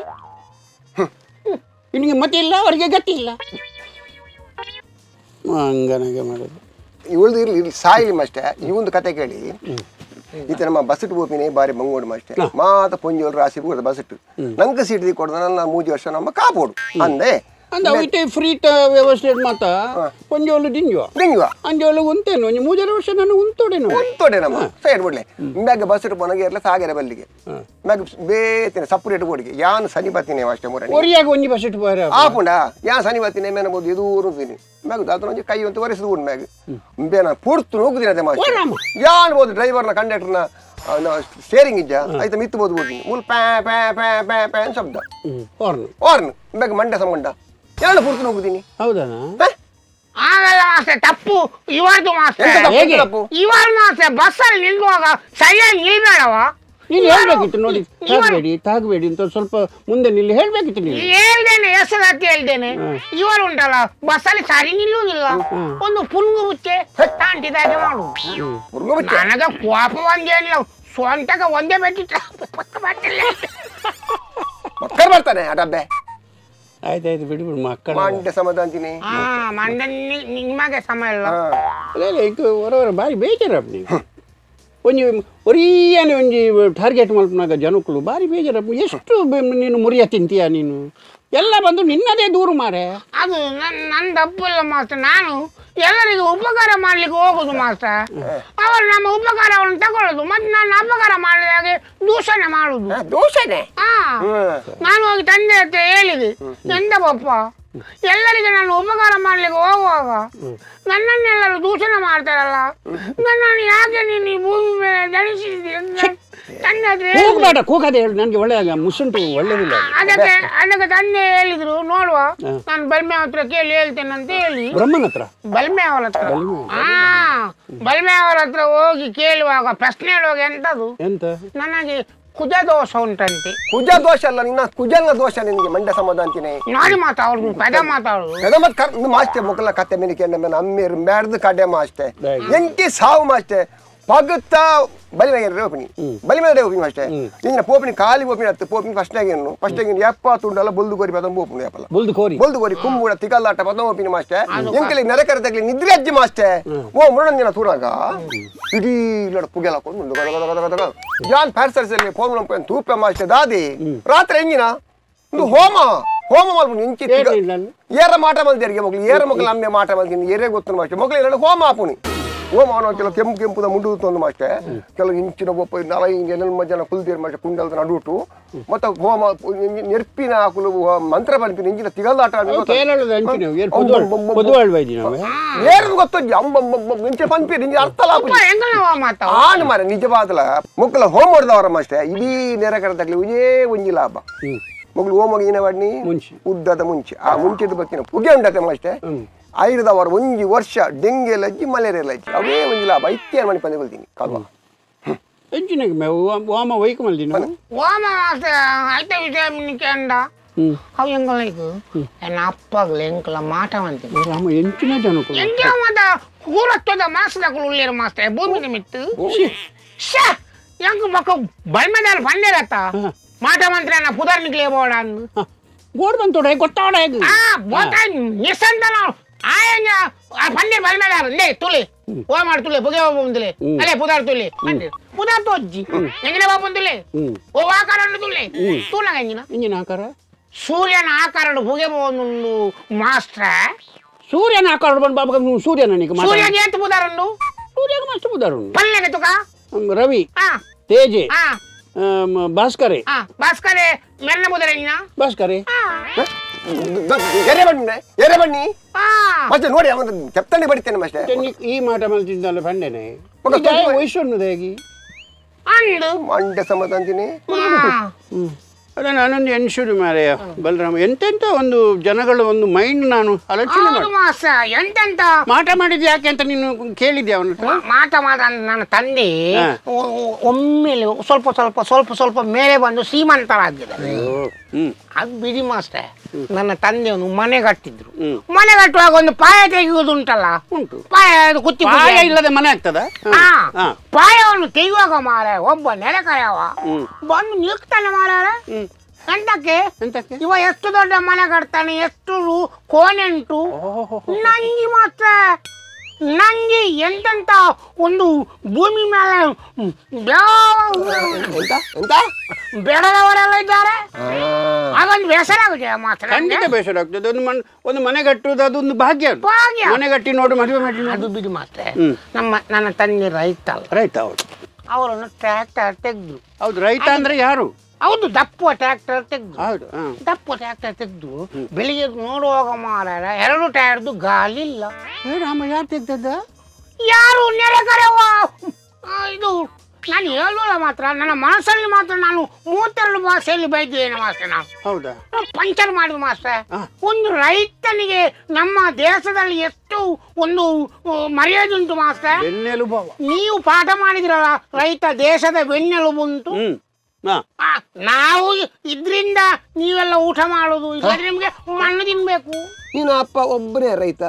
B: ನಿನಗೆ ಮತ್ತೆ ಇಲ್ಲ, ಅವರಿಗೆ ಗತಿ ಇಲ್ಲ. ಹಂಗನಾಗೆ ಮಾಡೋದು.
C: ಇವಳ್ದು ಇರ್ಲಿ ಸಾಯಿಲಿ ಮಾಸ್ಟೆ ಇವೊಂದು ಕತೆ ಕೇಳಿ ಈತ ನಮ್ಮ ಬಸ್ಸಿಟ್ಟು ಬೋಪಿನೇ ಬಾರಿ ಬಂಗೋಡು ಮಾಸ್ಟೆ ಮಾತ ಪೊಂಜೋಳು ರಾಶಿ ಕೂಡ ಬಸ್ಸಿಟ್ಟು ನಂಗೆ ಸೀಟ್ ಕೊಡ್ದ ನನ್ನ 3 ವರ್ಷ ನಮ್ಮ ಕಾಪೋಡು ಅಂದೆ
B: ಅಂದೆ ಫ್ರೀ ವ್ಯವಸ್ಥೆ ಮಾತ ಪೊಂಜೋಳು ದಿಂಜುವ ಅಂಜೋಳು ಉಂತೇನು 3 ವರ್ಷ ನಾನು ಉಂತೋಡೆ ನಮ್ಮ ಸೈಡ್ ಬಿಡ್ಲೆ ಮ್ಯಾಗ ಬಸ್ಸಿಟ್ಟು ಪೊನಗೆ ಇರಲ್ಲ ಸಾಗರ ಬಲ್ಲಿಗೆ ಮ್ಯಾಗ ಬೇತಿನ ಸಪ್ರೇಟ್ ಬೋಡಿಗೆ ಯಾನ್ ಸನಿ ಬತ್ತೀನಿ ಅಷ್ಟೇ ಮೂರನೇ ಒರಿಯಾಗ ಒಂಜಿ ಬಸ್ಸಿಟ್ಟು ಬಾರ
C: ಆಪುಂಡ ಯಾನ್ ಸನಿ ಬತ್ತೀನಿ ಮೇನಬಹುದು ಇದು ಊರುತ್ತೀನಿ ಮ್ಯಾಗ ದಾತನ ಕೈ ಅಂತ ಒರೆಸಿದು ಉಂಡು ಮ್ಯಾಗ ಬೇನ ಪೂರ್ತು ಹೋಗುದಿನ ಅದೇ ಮಾಸ್ಟರ್ ಯಾನ್ ಬೋದು ಡ್ರೈವರ್ನ ಕಂಡಕ್ಟರ್ನ ಸ್ಟೇರಿಂಗ್ ಇಜ್ಜ ಆಯ್ತಾ ಮಿತ್ತಬಹುದು ಬೋಡ್ತೀನಿ ಮುಲ್ ಪ್ಯಾ ಪ್ಯಾ ಪ್ಯಾ ಪ್ಯಾ ಪ್ಯಾ ಅಂತ ಶಬ್ದ ಓರ್ನ್ ಮ್ಯಾಗ ಮಂಡ್ಯ ಸಂಬಂಧ ಎರಡು ಪೂರ್ತು ಹೋಗುದೀನಿ
B: ಹೌದಾ
D: ಆಗಲ್ಲ ಮಾಸ್ಟರ್ ತಪ್ಪು ಇವಾರ್ದು ಮಾಸ್ಟರ್ ಇವಾರ್ ಮಾಸ್ಟರ್ ಬಸ್ಸಲ್ಲಿ ನಿಲ್ಲುವಾಗ ಸರಿಯಾಗಿ ನಿಲ್ಬೇಡವ
B: ನೀನು ಹೇಳ್ಬೇಕಿತ್ತು ನೋಡಿ ತಾಗಬೇಡಿ ಅಂತ ಸ್ವಲ್ಪ ಮುಂದೆ ನಿಲ್ಲಿ ಹೇಳ್ಬೇಕಿತ್ತು ನೀನು
D: ಹೇಳ್ದೇನೆ ಹೆಸರು ಹತ್ತಿ ಹೇಳ್ದೇನೆ ಇವರು ಉಂಟಲ್ಲ ಬಸ್ಸಲ್ಲಿ ಸರಿ ನಿಲ್ಲುವುದಿಲ್ಲ ಒಂದು ಪುಲ್ಗು ಮುಚ್ಚೆ ತಾಂಟಿದಾಗೆ ಮಾಡು ನನಗೆ ಕೋಪ ಒಂದೇನಿಲ್ಲ ಸ್ವಂತಕ್ಕೆ ಒಂದೇ ಬೆಟ್ಟಿಟ್ಟ
C: ಮಕ್ಕಳು ಬರ್ತಾನೆ ಆ ಡಬ್ಬೆ
B: ಆಯ್ತಾಯ್ತು ಬಿಡಿ ಮಕ್ಕಳು
C: ಮಂಡ್ಯ ಸಮದ ಅಂತೀನಿ
D: ಮಂಡ್ಯ ನಿಮಗೆ ಸಮಯ ಇಲ್ಲ
B: ಹೊರವರ ಬಾರಿ ಬೇಜಾರಪ್ಪ ನೀವು ಒಂಜಿ ಒರಿಯಾನೆ ಒಂಜಿ ಟಾರ್ಗೆಟ್ ಮಲ್ಪನಾಗ ಜನಕ್ಕಳು ಬಾರಿ ಬೇಜಾರಪ್ಪ ಎಷ್ಟು ನೀನು ಮುರಿಯ ತಿಂತೀಯ ನೀನು ಎಲ್ಲ ಬಂದು ನಿನ್ನದೇ ದೂರು ಮಾರೆ
D: ಅದು ನನ್ನ ತಪ್ಪಿಲ್ಲ ಮಾಸ್ಟರ್ ನಾನು ಎಲ್ಲರಿಗೂ ಉಪಕಾರ ಮಾಡ್ಲಿಕ್ಕೆ ಹೋಗುದು ಮಾಸ್ಟರ್ ಅವರು ನಮ್ಮ ಉಪಕಾರವನ್ನು ತಗೊಳ್ಳೋದು ಮತ್ತೆ ನಾನು ಅಪಕಾರ ಮಾಡಿದಾಗೆ ದೂಷಣೆ ಮಾಡುದು
C: ದೋಷನೆ
D: ನಾನು ಹೋಗಿ ತಂದೆ ಹತ್ರ ಹೇಳಿದೆ ಎಂತ ಪಪ್ಪ ಎಲ್ಲರಿಗೆ ನಾನು ಉಪಕಾರ ಮಾಡ್ಲಿಕ್ಕೆ ಹೋಗುವಾಗ ನನ್ನನ್ನೆಲ್ಲರೂ ದೂಷಣೆ ಮಾಡ್ತಾರಲ್ಲ ನನ್ನನ್ನು ಯಾಕೆ ನೀನು ಭೂಮಿ ಮೇಲೆ ದಣಿಸಿದ್ದಿ ತಂದೆ ಹತ್ರ
B: ಹೋಗ್ಬೇಡ ಕೂಗದೆ ಹೇಳು ನನಗೆ ಒಳ್ಳೆ ಮುಸುಂಟು ಒಳ್ಳೆದಿಲ್ಲ
D: ಅದಕ್ಕೆ ತಂದೆ ಹೇಳಿದ್ರು ನೋಡುವ ನಾನು ಬಲ್ಮೆ ಹತ್ರ ಕೇಳಿ ಹೇಳ್ತೇನೆ ಅಂತ ಹೇಳಿ
B: ಬ್ರಹ್ಮನ ಹತ್ರ
D: ಬಲ್ಮೆ ಅವರ ಹತ್ರ ಬಲ್ಮೆ ಅವರ ಹತ್ರ ಹೋಗಿ ಕೇಳುವಾಗ ಪ್ರಶ್ನೆ ಹೇಳುವಾಗ ಎಂತ ನನಗೆ ಕುಜ ದೋಷ ಉಂಟಂತೆ
C: ಕುಜ ದೋಷ ಅಲ್ಲ ನಿನ್ನ ಕುಜಂಗ ದೋಷ ನಿನಗೆ ಮಂಡ್ಯ ಸಂಬಂಧ ಅಂತೀನಿ
D: ನೋಡಿ ಮಾತಾಡುದು ಪದ ಮಾತಾಡುದು
C: ಮಾಸ್ಟೆ ಮೊಕ್ಕಲ ಕತ್ತೆ ಮೇಲೆ ಕೆಂಡ ಅಮ್ಮೇರು ಮ್ಯಾಡ್ದು ಕಡೆ ಮಾಸ್ಟೆ ಎಂಟಿ ಸಾವು ಮಾಸ್ಟೆ ಪಗುತ್ತ ಬಲಿಮೇಲೆ ಓಪನಿ ಬಲಿಮೇಲೆ ಓಪನಿ ಅಷ್ಟೇ ನಿನ್ನ ಪೋಪಿನಿ ಖಾಲಿ ಓಪನಿ ಹತ್ತು ಪೋಪಿನಿ ಫಸ್ಟ್ ಎಪ್ಪ ತುಂಡಲ್ಲ ಬೊಲ್ದು ಕೋರಿ ಪದ ಓಪನಿ ಅಪ್ಪಲ್ಲ ಬೊಲ್ದು ಕೋರಿ ಕುಂಬುಡ ತಿಗಲ್ಲಾಟ ಪದ ಓಪಿನಿ ಮಾಸ್ಟೆ ಎಂಕಲಿ ನೆರೆಕರ ತಗಲಿ ನಿದ್ರೆ ಅಜ್ಜಿ ಮಾಸ್ಟೆ ಓ ಮುರಣ್ಯನ ತೂರಾಗ ಇಡೀ ಲಡ ಪುಗೆಲ್ಲ ಕೊಂಡು ಜಾನ್ ಫ್ಯಾರ್ಸರ್ಸಲ್ಲಿ ಫೋನ್ ತೂಪೆ ಮಾಸ್ಟೆ ದಾದಿ ರಾತ್ರಿ ಹೆಂಗಿನ ಒಂದು ಹೋಮ ಮಾಡ್ಬೋದು ಇಂಚಿ ಏರ ಮಾಟ ಮಲ್ದೇರಿಗೆ ಮಗ್ಳು ಏರ ಮಕ್ಕಳು ಅಮ್ಮೆ ಮಾಟ ಮಲ್ತೀನಿ ಏರೇ ಗೊತ್ತು ಮಾಸ್ಟೆ ಮಗ್ಳು ಎರಡು ಹೋಮ ಆಪುನಿ ಹೋಮ ಅವನು ಕೆಲವು ಕೆಂಪುದ ಮುಂಡು ತಂದು ಮಾಸ್ಟೆ ಕೆಲವು ಇಂಚಿನ ಒಪ್ಪ ನಲ ಹಿಂಗೆ ಮಧ್ಯಾಹ್ನ ಕುಲ್ದೇರು ಮಾಸ್ಟೆ ಕುಂಡಲ್ದ ನಡುಟು ಮತ್ತೆ ಹೋಮ ನೆರ್ಪಿನ ಹಾಕಲು ಮಂತ್ರ ಬಂತೀನಿ ಇಂಚಿನ ತಿಗಲ್ಲಾಟ ಏರು ಗೊತ್ತಜ್ಜಿ ಇಂಚೆ ಪಂಪಿ ನಿಂಗೆ ಅರ್ಥ ಆನ್ ಮಾರ ನಿಜವಾದಲ ಮಕ್ಕಳ ಹೋಮ ಹೊಡೆದವರ ಮಾಸ್ಟೆ ಇಡೀ ನೆರೆಕರದಾಗ್ಲಿ ಉಜೇ ಒಂಜಿ ಲಾಭ ಮಗಳು ಹೋಮಗೆ ಏನ ವಾಡ್ನಿ ಉದ್ದದ ಮುಂಚೆ ಆ ಮುಂಚೆದ ಬಕ್ಕಿನ ಪುಗೆ ಉಂಟತೆ ಮಾಸ್ಟೆ 5 ವರ್ಷ ಡೆಂಗಿ ಲಜ್ಜಿ ಮಲೇರಿಯಾ ಲಜ್ಜಿ ಅವೇ ಒಂದು ಲಾಭ ಐತ್ಯ ಮನೆ ಪಂದೆ ಕೊಳ್ತೀನಿ ಕಲ್ವಾ
B: ಓಮ ವೈಕ್ ಮಲ್ದಿನ
D: ಓಮ ಐತೆ ವಿಷಯ ನಿಕ್ಕೆ ಅಂಡ ಅವು ಹೆಂಗ ಲೈಕ್ ಎನ್ನ ಅಪ್ಪಗಳು ಎಂಕಲ ಮಾಟ ಅಂತೀನಿ
B: ರಾಮ ಎಂಚಿನ ಜನಕ್ಕಳು
D: ಎಂಚಿನ ಮಾತ ಕೂರತ್ತದ ಮಾಸದಗಳು ಉಳ್ಳೇರು ಮಾಸ್ತೆ ಭೂಮಿ ನಿಮಿತ್ತು ಶ ಎಂಕ ಬಕ್ಕ ಬಲ್ಮೆದಾಲ್ ಬಂದೇರತ್ತ ಮಾಟ ಮಂತ್ರನ ಪುದರ್ ನಿಕ್ಲೆ ಬೋಡ ಅಂದು
B: ಗೋಡ್ ಬಂತೋಡೆ ಗೊತ್ತಾಡ
D: ಬೋತ ನಿಸಂತನ ಆಯಂಗ ಆ ಪಂದೆ ಬಲ್ಮೆದಾಲ್ ನೇ ತುಳಿ ಓ ಮಾಡ್ ತುಳಿ ಬುಗೆ ಬಂದಿಲೆ ಅಲೆ ಪುದರ್ ತುಳಿ ಪುದರ್ ತೋಜ್ಜಿ ಎಂಗಿನ ಬಾಪಂದಿಲೆ ಓ ಆಕಾರನ್ನು ತುಳಿ ತೂಲಗ ಎಂಗಿನ
B: ಆಕಾರ
D: ಸೂರ್ಯನ ಆಕಾರಡು ಬುಗೆ ಬಂದು ಮಾಸ್ಟ್ರ
B: ಸೂರ್ಯನ ಆಕಾರ ಬಂದು ಬಾಬಾ ಸೂರ್ಯನ ನಿಕ
D: ಸೂರ್ಯಗೆ ಎಂತ ಪುದರನ್ನು
B: ಸೂರ್ಯಗೆ ಮಸ್ತ್ ಪುದರನ್ನು
D: ಪಲ್ಲೆಗೆ ತುಕ
B: ರವಿ ತೇಜೆ ಭಾಸ್ಕರೆ
D: ಭಾಸ್ಕರೆ ಮೆನ್ನ ಬುದರೆಂಗಿನ
B: ಭಾಸ್ಕರೆ
C: ಎರೆ ಬನ್ನಿ ಮತ್ತೆ ನೋಡಿ ಅವನು ಕೆಪ್ತನೆ ಬಡಿತೇನೆ ಮತ್ತೆ
B: ಈ ಮಾಟ ಮಲ್ತಿದ್ದಲ್ಲ ಬಂಡೆನೆ ವಯಸ್ಸು ಹೇಗಿ
D: ಅಂದು
B: ಮಂಡ್ಯ ಸಮತ ಅಂತೀನಿ ಅದ ನಾನೊಂದು ಎನ್ಶೂರು ಮಾರೆಯ ಬಲರಾಮ ಎಂತೆಂತ ಒಂದು ಜನಗಳ ಒಂದು ಮೈಂಡ್ ನಾನು ಆಲೋಚನೆ
D: ಎಂತೆಂತ
B: ಮಾಟ ಮಾಡಿದ್ ಯಾಕೆ ಅಂತ ನೀನು ಕೇಳಿದ್ಯಾ ಅವನ
D: ಮಾಟ ಮಾಡ ನನ್ನ ತಂದೆ ಒಮ್ಮೆಲೆ ಸ್ವಲ್ಪ ಸ್ವಲ್ಪ ಸ್ವಲ್ಪ ಸ್ವಲ್ಪ ಮೇಲೆ ಬಂದು ಶ್ರೀಮಂತರಾಗಿದ್ದಾರೆ ಅದು ಬಿಡಿ ಮಾಸ್ಟರ್ ನನ್ನ ತಂದೆಯವನು ಮನೆ ಕಟ್ಟಿದ್ರು ಮನೆ ಕಟ್ಟುವಾಗ ಒಂದು ಪಾಯ ತೆಗೆಯುವುದುಂಟಲ್ಲ
B: ಉಂಟು
D: ಪಾಯ ಕುತ್ತಿ
B: ಪಾಯ ಇಲ್ಲದೆ ಮನೆ ಆಗ್ತದ
D: ಪಾಯವನ್ನು ತೆಗೆಯುವಾಗ ಮಾರ ಒಬ್ಬ ನೆರೆಕರೆಯವ ಬಂದು ನಿಲ್ತಾನೆ ಮಾರ ಎಂತಕ್ಕೆ ಇವ ಎಷ್ಟು ದೊಡ್ಡ ಮನೆ ಕಟ್ತಾನೆ ಎಷ್ಟು ಕೋಣೆ ಉಂಟು ನಂಗೆ ಮಾತ್ರ ನಂಗೆ ಎಂತೆಂತ ಒಂದು ಭೂಮಿ ಮೇಲೆ ಬೇಡದವರೆಲ್ಲ ಇದ್ದಾರೆ. ಅದೊಂದು ಬೇಸರ ಆಗುತ್ತೆ ಮಾತ್ರ.
B: ಖಂಡಿತ ಬೇಸರ ಆಗ್ತದೆ. ಒಂದು ಮನೆ ಕಟ್ಟುವುದು ಅದೊಂದು ಭಾಗ್ಯ. ಮನೆ ಕಟ್ಟಿ ನೋಡು, ಮದುವೆ ಮಾಡಿ
D: ಅದು ಬಿಡು ಮಾತ್ರ. ನನ್ನ ತಂದೆ ರೈತ
B: ಹೌದು.
D: ಅವರನ್ನು ಟ್ರ್ಯಾಕ್ಟರ್ ತೆಗೆದು.
B: ಹೌದು, ರೈತ ಅಂದ್ರೆ ಯಾರು?
D: ಹೌದು, ದಪ್ಪುವ ಟ್ರ್ಯಾಕ್ಟರ್ ತೆಗೆದು.
B: ಹೌದು,
D: ದಪ್ಪುವ ಟ್ರ್ಯಾಕ್ಟರ್ ತೆಗೆದು ಬೆಳಿಗ್ಗೆ ನೋಡುವಾಗ ಮಾರಾಯ 2 ಟೈರ್ದು ಗಾಲಿಲ್ಲ.
B: ರಾಮ, ಯಾರು ತೆಗ್ದದ್ದ?
D: ಯಾರು ನೆರೆಕರೆವ ಇದು ನಾನು ಹೇಳೋಲ್ಲ ಮಾತ್ರ. ನನ್ನ ಮನಸ್ಸಲ್ಲಿ ಮಾತ್ರ ನಾನು 32 ಭಾಷೆಯಲ್ಲಿ ಬೈದ್ದೇನೆ ಮಾಸ್ಟರ್. ನಾನು
B: ಹೌದಾ?
D: ಪಂಚರ್ ಮಾಡಿದ ಮಾಸ್ಟರ್. ಒಂದು ರೈತನಿಗೆ ನಮ್ಮ ದೇಶದಲ್ಲಿ ಎಷ್ಟು ಒಂದು ಮರ್ಯಾದೆ ಉಂಟು ಮಾಸ್ಟರ್.
B: ಬೆನ್ನೆಲುಬು.
D: ನೀವು ಪಾಠ ಮಾಡಿದ್ರಲ್ಲ, ರೈತ ದೇಶದ ಬೆನ್ನೆಲುಬು ಉಂಟು. ನಾವು ಇದ್ರಿಂದ ನೀವೆಲ್ಲ ಊಟ ಮಾಡುದು, ನಿಮ್ಗೆ ಮಣ್ಣು ತಿನ್ಬೇಕು.
C: ನೀನು ಅಪ್ಪ ಒಬ್ಬನೇ ರೈತ,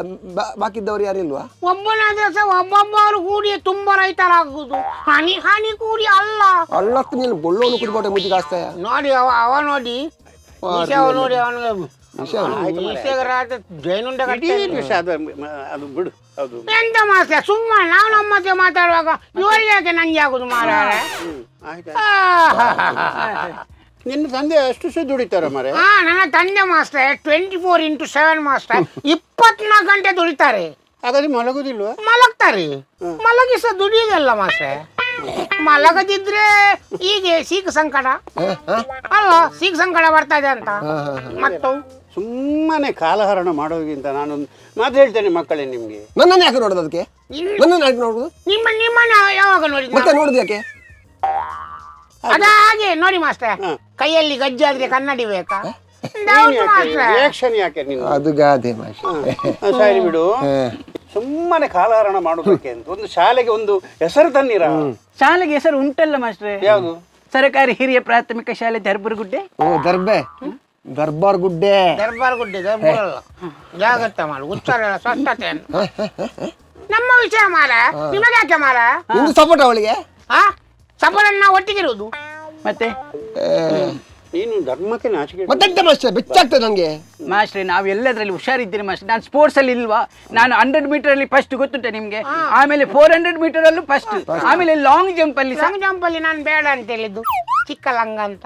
C: ಬಾಕಿದ್ದವ್ರು ಯಾರಿಲ್ವಾ?
D: ಒಬ್ಬನಾದ್ರೆ ಒಬ್ಬೊಬ್ಬರು ಕೂಡಿ ತುಂಬಾ ರೈತರಾಗುದು. ಹನಿ ಹನಿ ಕೂಡಿ ಅಲ್ಲ.
C: ಅಲ್ಲಕ್ಕೆ ನೀನು ಬೊಳ್ಳೋನು ಕುಡಿಬೋಟೆ ಮುದ್ದಿ ಕಾಸ್ತಾಯ
D: ನೋಡಿ ಅವ ನೋಡಿ ನೋಡಿ ಜೈನುಂಡ
B: ಅದು ಬಿಡು.
D: ಎಂತ ಮಾಸ್ಟರ್ ಸುಮ್ಮನೆ ನಾವು ನಮ್ಮ ಮತ್ತೆ ಮಾತಾಡುವಾಗ ಇವರಿಗೆ ಯಾಕೆ ನಂಗೆ ಆಗುದು ಮಾರಾಯ?
B: ನಿನ್ನ ತಂದೆ ಅಷ್ಟು ದುಡಿತಾರ ಮಾರೆ?
D: ನನ್ನ ತಂದೆ ಮಾಸ್ಟರ್ 24x7 ಮಾಸ್ಟರ್ 24 ಗಂಟೆ ದುಡಿತಾರೆ.
B: ಹಾಗಾದ್ರೆ ಮಲಗುದಿಲ್ವಾ?
D: ಮಲಗ್ತಾರೆ. ಮಲಗಿಸ ದುಡಿಯೋದಲ್ಲ ಮಾಸ್ಟರ್. ಮಲಗದಿದ್ರೆ ಹೀಗೆ ಸೀಖ ಸಂಕಟ ಅಲ್ಲ, ಸೀಖ ಸಂಕಟ ಬರ್ತಾ ಇದೆ ಅಂತ. ಮತ್ತು
B: ಸುಮ್ಮನೆ ಕಾಲಹರಣ ಮಾಡೋದಕ್ಕಿಂತ ನಾನೊಂದು ಮಾತು ಹೇಳ್ತೇನೆ ಮಕ್ಕಳೇ ನಿಮ್ಗೆ.
C: ನನ್ನನ್ನು ಯಾಕೆ ನೋಡೋದು? ಅದಕ್ಕೆ ನನ್ನನ್ನು ಯಾಕೆ ನೋಡುದು?
D: ನಿಮ್ಮನ್ನ ಯಾವಾಗ ನೋಡಿ
C: ಮತ್ತೆ ನೋಡುದು ಯಾಕೆ?
D: ಅದ ಹಾಗೆ ನೋಡಿ ಮಾಸ್ಟರ್, ಕೈಯಲ್ಲಿ ಗಜ್ಜಾದ್ರೆ ಕನ್ನಡಿ ಬೇಕಾ?
B: ರಿಯಾಕ್ಷನ್ ಯಾಕೆ ನೀನು?
C: ಅದು ಗಾದೆ ಮಾಷೆ.
B: ಸರಿ ಬಿಡು, ಸುಮ್ಮನೆ ಕಾಲಹರಣ ಮಾಡೋದಕ್ಕೆ ಅಂತ ಒಂದು ಶಾಲೆಗೆ ಒಂದು ಹೆಸರು ತನ್ನಿರ.
E: ಶಾಲೆಗೆ ಹೆಸರು ಉಂಟಲ್ಲ ಮಾಸ್ಟ್ರೆ.
B: ಯಾವುದು?
E: ಸರ್ಕಾರಿ ಹಿರಿಯ ಪ್ರಾಥಮಿಕ ಶಾಲೆ ದರ್ಬರ್ಗುಡ್ಡೆ.
C: ದರ್ಬಾರ್ ಗುಡ್ಡೆ.
D: ಜಾಗತ್ತ ಮಾಡು, ಉಚ್ಚಾರ ಸ್ವಚ್ಛತೆ ನಮ್ಮ ವಿಷಯ ಮಾರ. ನಿಮಗೆ ಯಾಕೆ ಮಾರ?
C: ನಿಮ್ದು ಸಪೋರ್ಟ್ ಅವಳಿಗೆ?
D: ಸಪೋರ್ಟ್ ಒಟ್ಟಿಗಿರುವುದು.
E: ಮತ್ತೆ
B: ನೀನು ಧರ್ಮಕ್ಕೆ ನಾಚಿಕೆ.
C: ಮತ್ತೆ ಮಾಸ್ಟರ್ ಬೆಚ್ಚಾಗ್ತದೆ ನಂಗೆ.
E: ಮಾಸ್ಟ್ರೆ ನಾವು ಎಲ್ಲದರಲ್ಲಿ ಹುಷಾರಿದ್ದೀರಿ ಮಾಸ್ಟರ್. ನಾನು ಸ್ಪೋರ್ಟ್ಸ್ ಅಲ್ಲಿ ಇಲ್ವಾ? ನಾನು 100 ಮೀಟರ್ ಅಲ್ಲಿ ಫಸ್ಟ್ ಗೊತ್ತುಂಟ ನಿಮ್ಗೆ. ಆಮೇಲೆ 400 ಮೀಟರ್ ಅಲ್ಲೂ ಫಸ್ಟ್. ಆಮೇಲೆ ಲಾಂಗ್ ಜಂಪ್ ಅಲ್ಲಿ
D: ನಾನು ಬೇಡ ಅಂತ ಹೇಳಿದ್ದು, ಚಿಕ್ಕ ಲಂಗ ಅಂತ.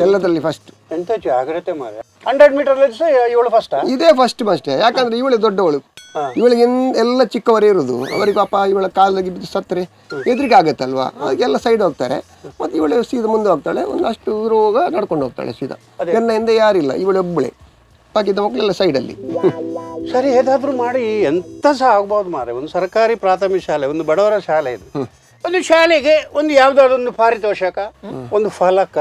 C: ಎಲ್ಲದಲ್ಲಿ ಫಸ್ಟ್.
B: ಎಂತ ಜಾಗ್ರತೆ ಮಾರ. 100 ಮೀಟರ್ ಇವಳು ಫಸ್ಟ್.
C: ಇದೇ ಫಸ್ಟ್ ಮಾಸ್ಟರ್. ಯಾಕಂದ್ರೆ ಇವಳೆ ದೊಡ್ಡವಳು, ಇವಳಿಗೆ ಎಲ್ಲ ಚಿಕ್ಕವರೇ ಇರುದು. ಅವರಿಗೆ ಪಾಪ ಇವಳ ಕಾಲಿಗೆ ಬಿದ್ದು ಸತ್ತರೆ ಎದುರಿಗೆ ಆಗತ್ತಲ್ವಾ, ಅದಕ್ಕೆಲ್ಲ ಸೈಡ್ ಹೋಗ್ತಾರೆ. ಮತ್ತೆ ಇವಳು ಸೀದಾ ಮುಂದೆ ಹೋಗ್ತಾಳೆ, ಒಂದಷ್ಟು ರೋಗ ನಡ್ಕೊಂಡು ಹೋಗ್ತಾಳೆ ಸೀದಾ. ನನ್ನ ಹಿಂದೆ ಯಾರಿಲ್ಲ, ಇವಳು ಒಬ್ಬಳೆ, ಬಾಕಿದ್ದ ಮಕ್ಕಳೆಲ್ಲ ಸೈಡಲ್ಲಿ.
B: ಸರಿ, ಹೇಗಾದ್ರೂ ಮಾಡಿ ಎಂತ ಸಹ ಆಗ್ಬೋದು ಮಾರೆ. ಒಂದು ಸರ್ಕಾರಿ ಪ್ರಾಥಮಿಕ ಶಾಲೆ, ಒಂದು ಬಡವರ ಶಾಲೆ ಇದು. ಒಂದು ಶಾಲೆಗೆ ಒಂದು ಯಾವ್ದಾದೊಂದು ಪಾರಿತೋಷಕ, ಒಂದು ಫಲಕ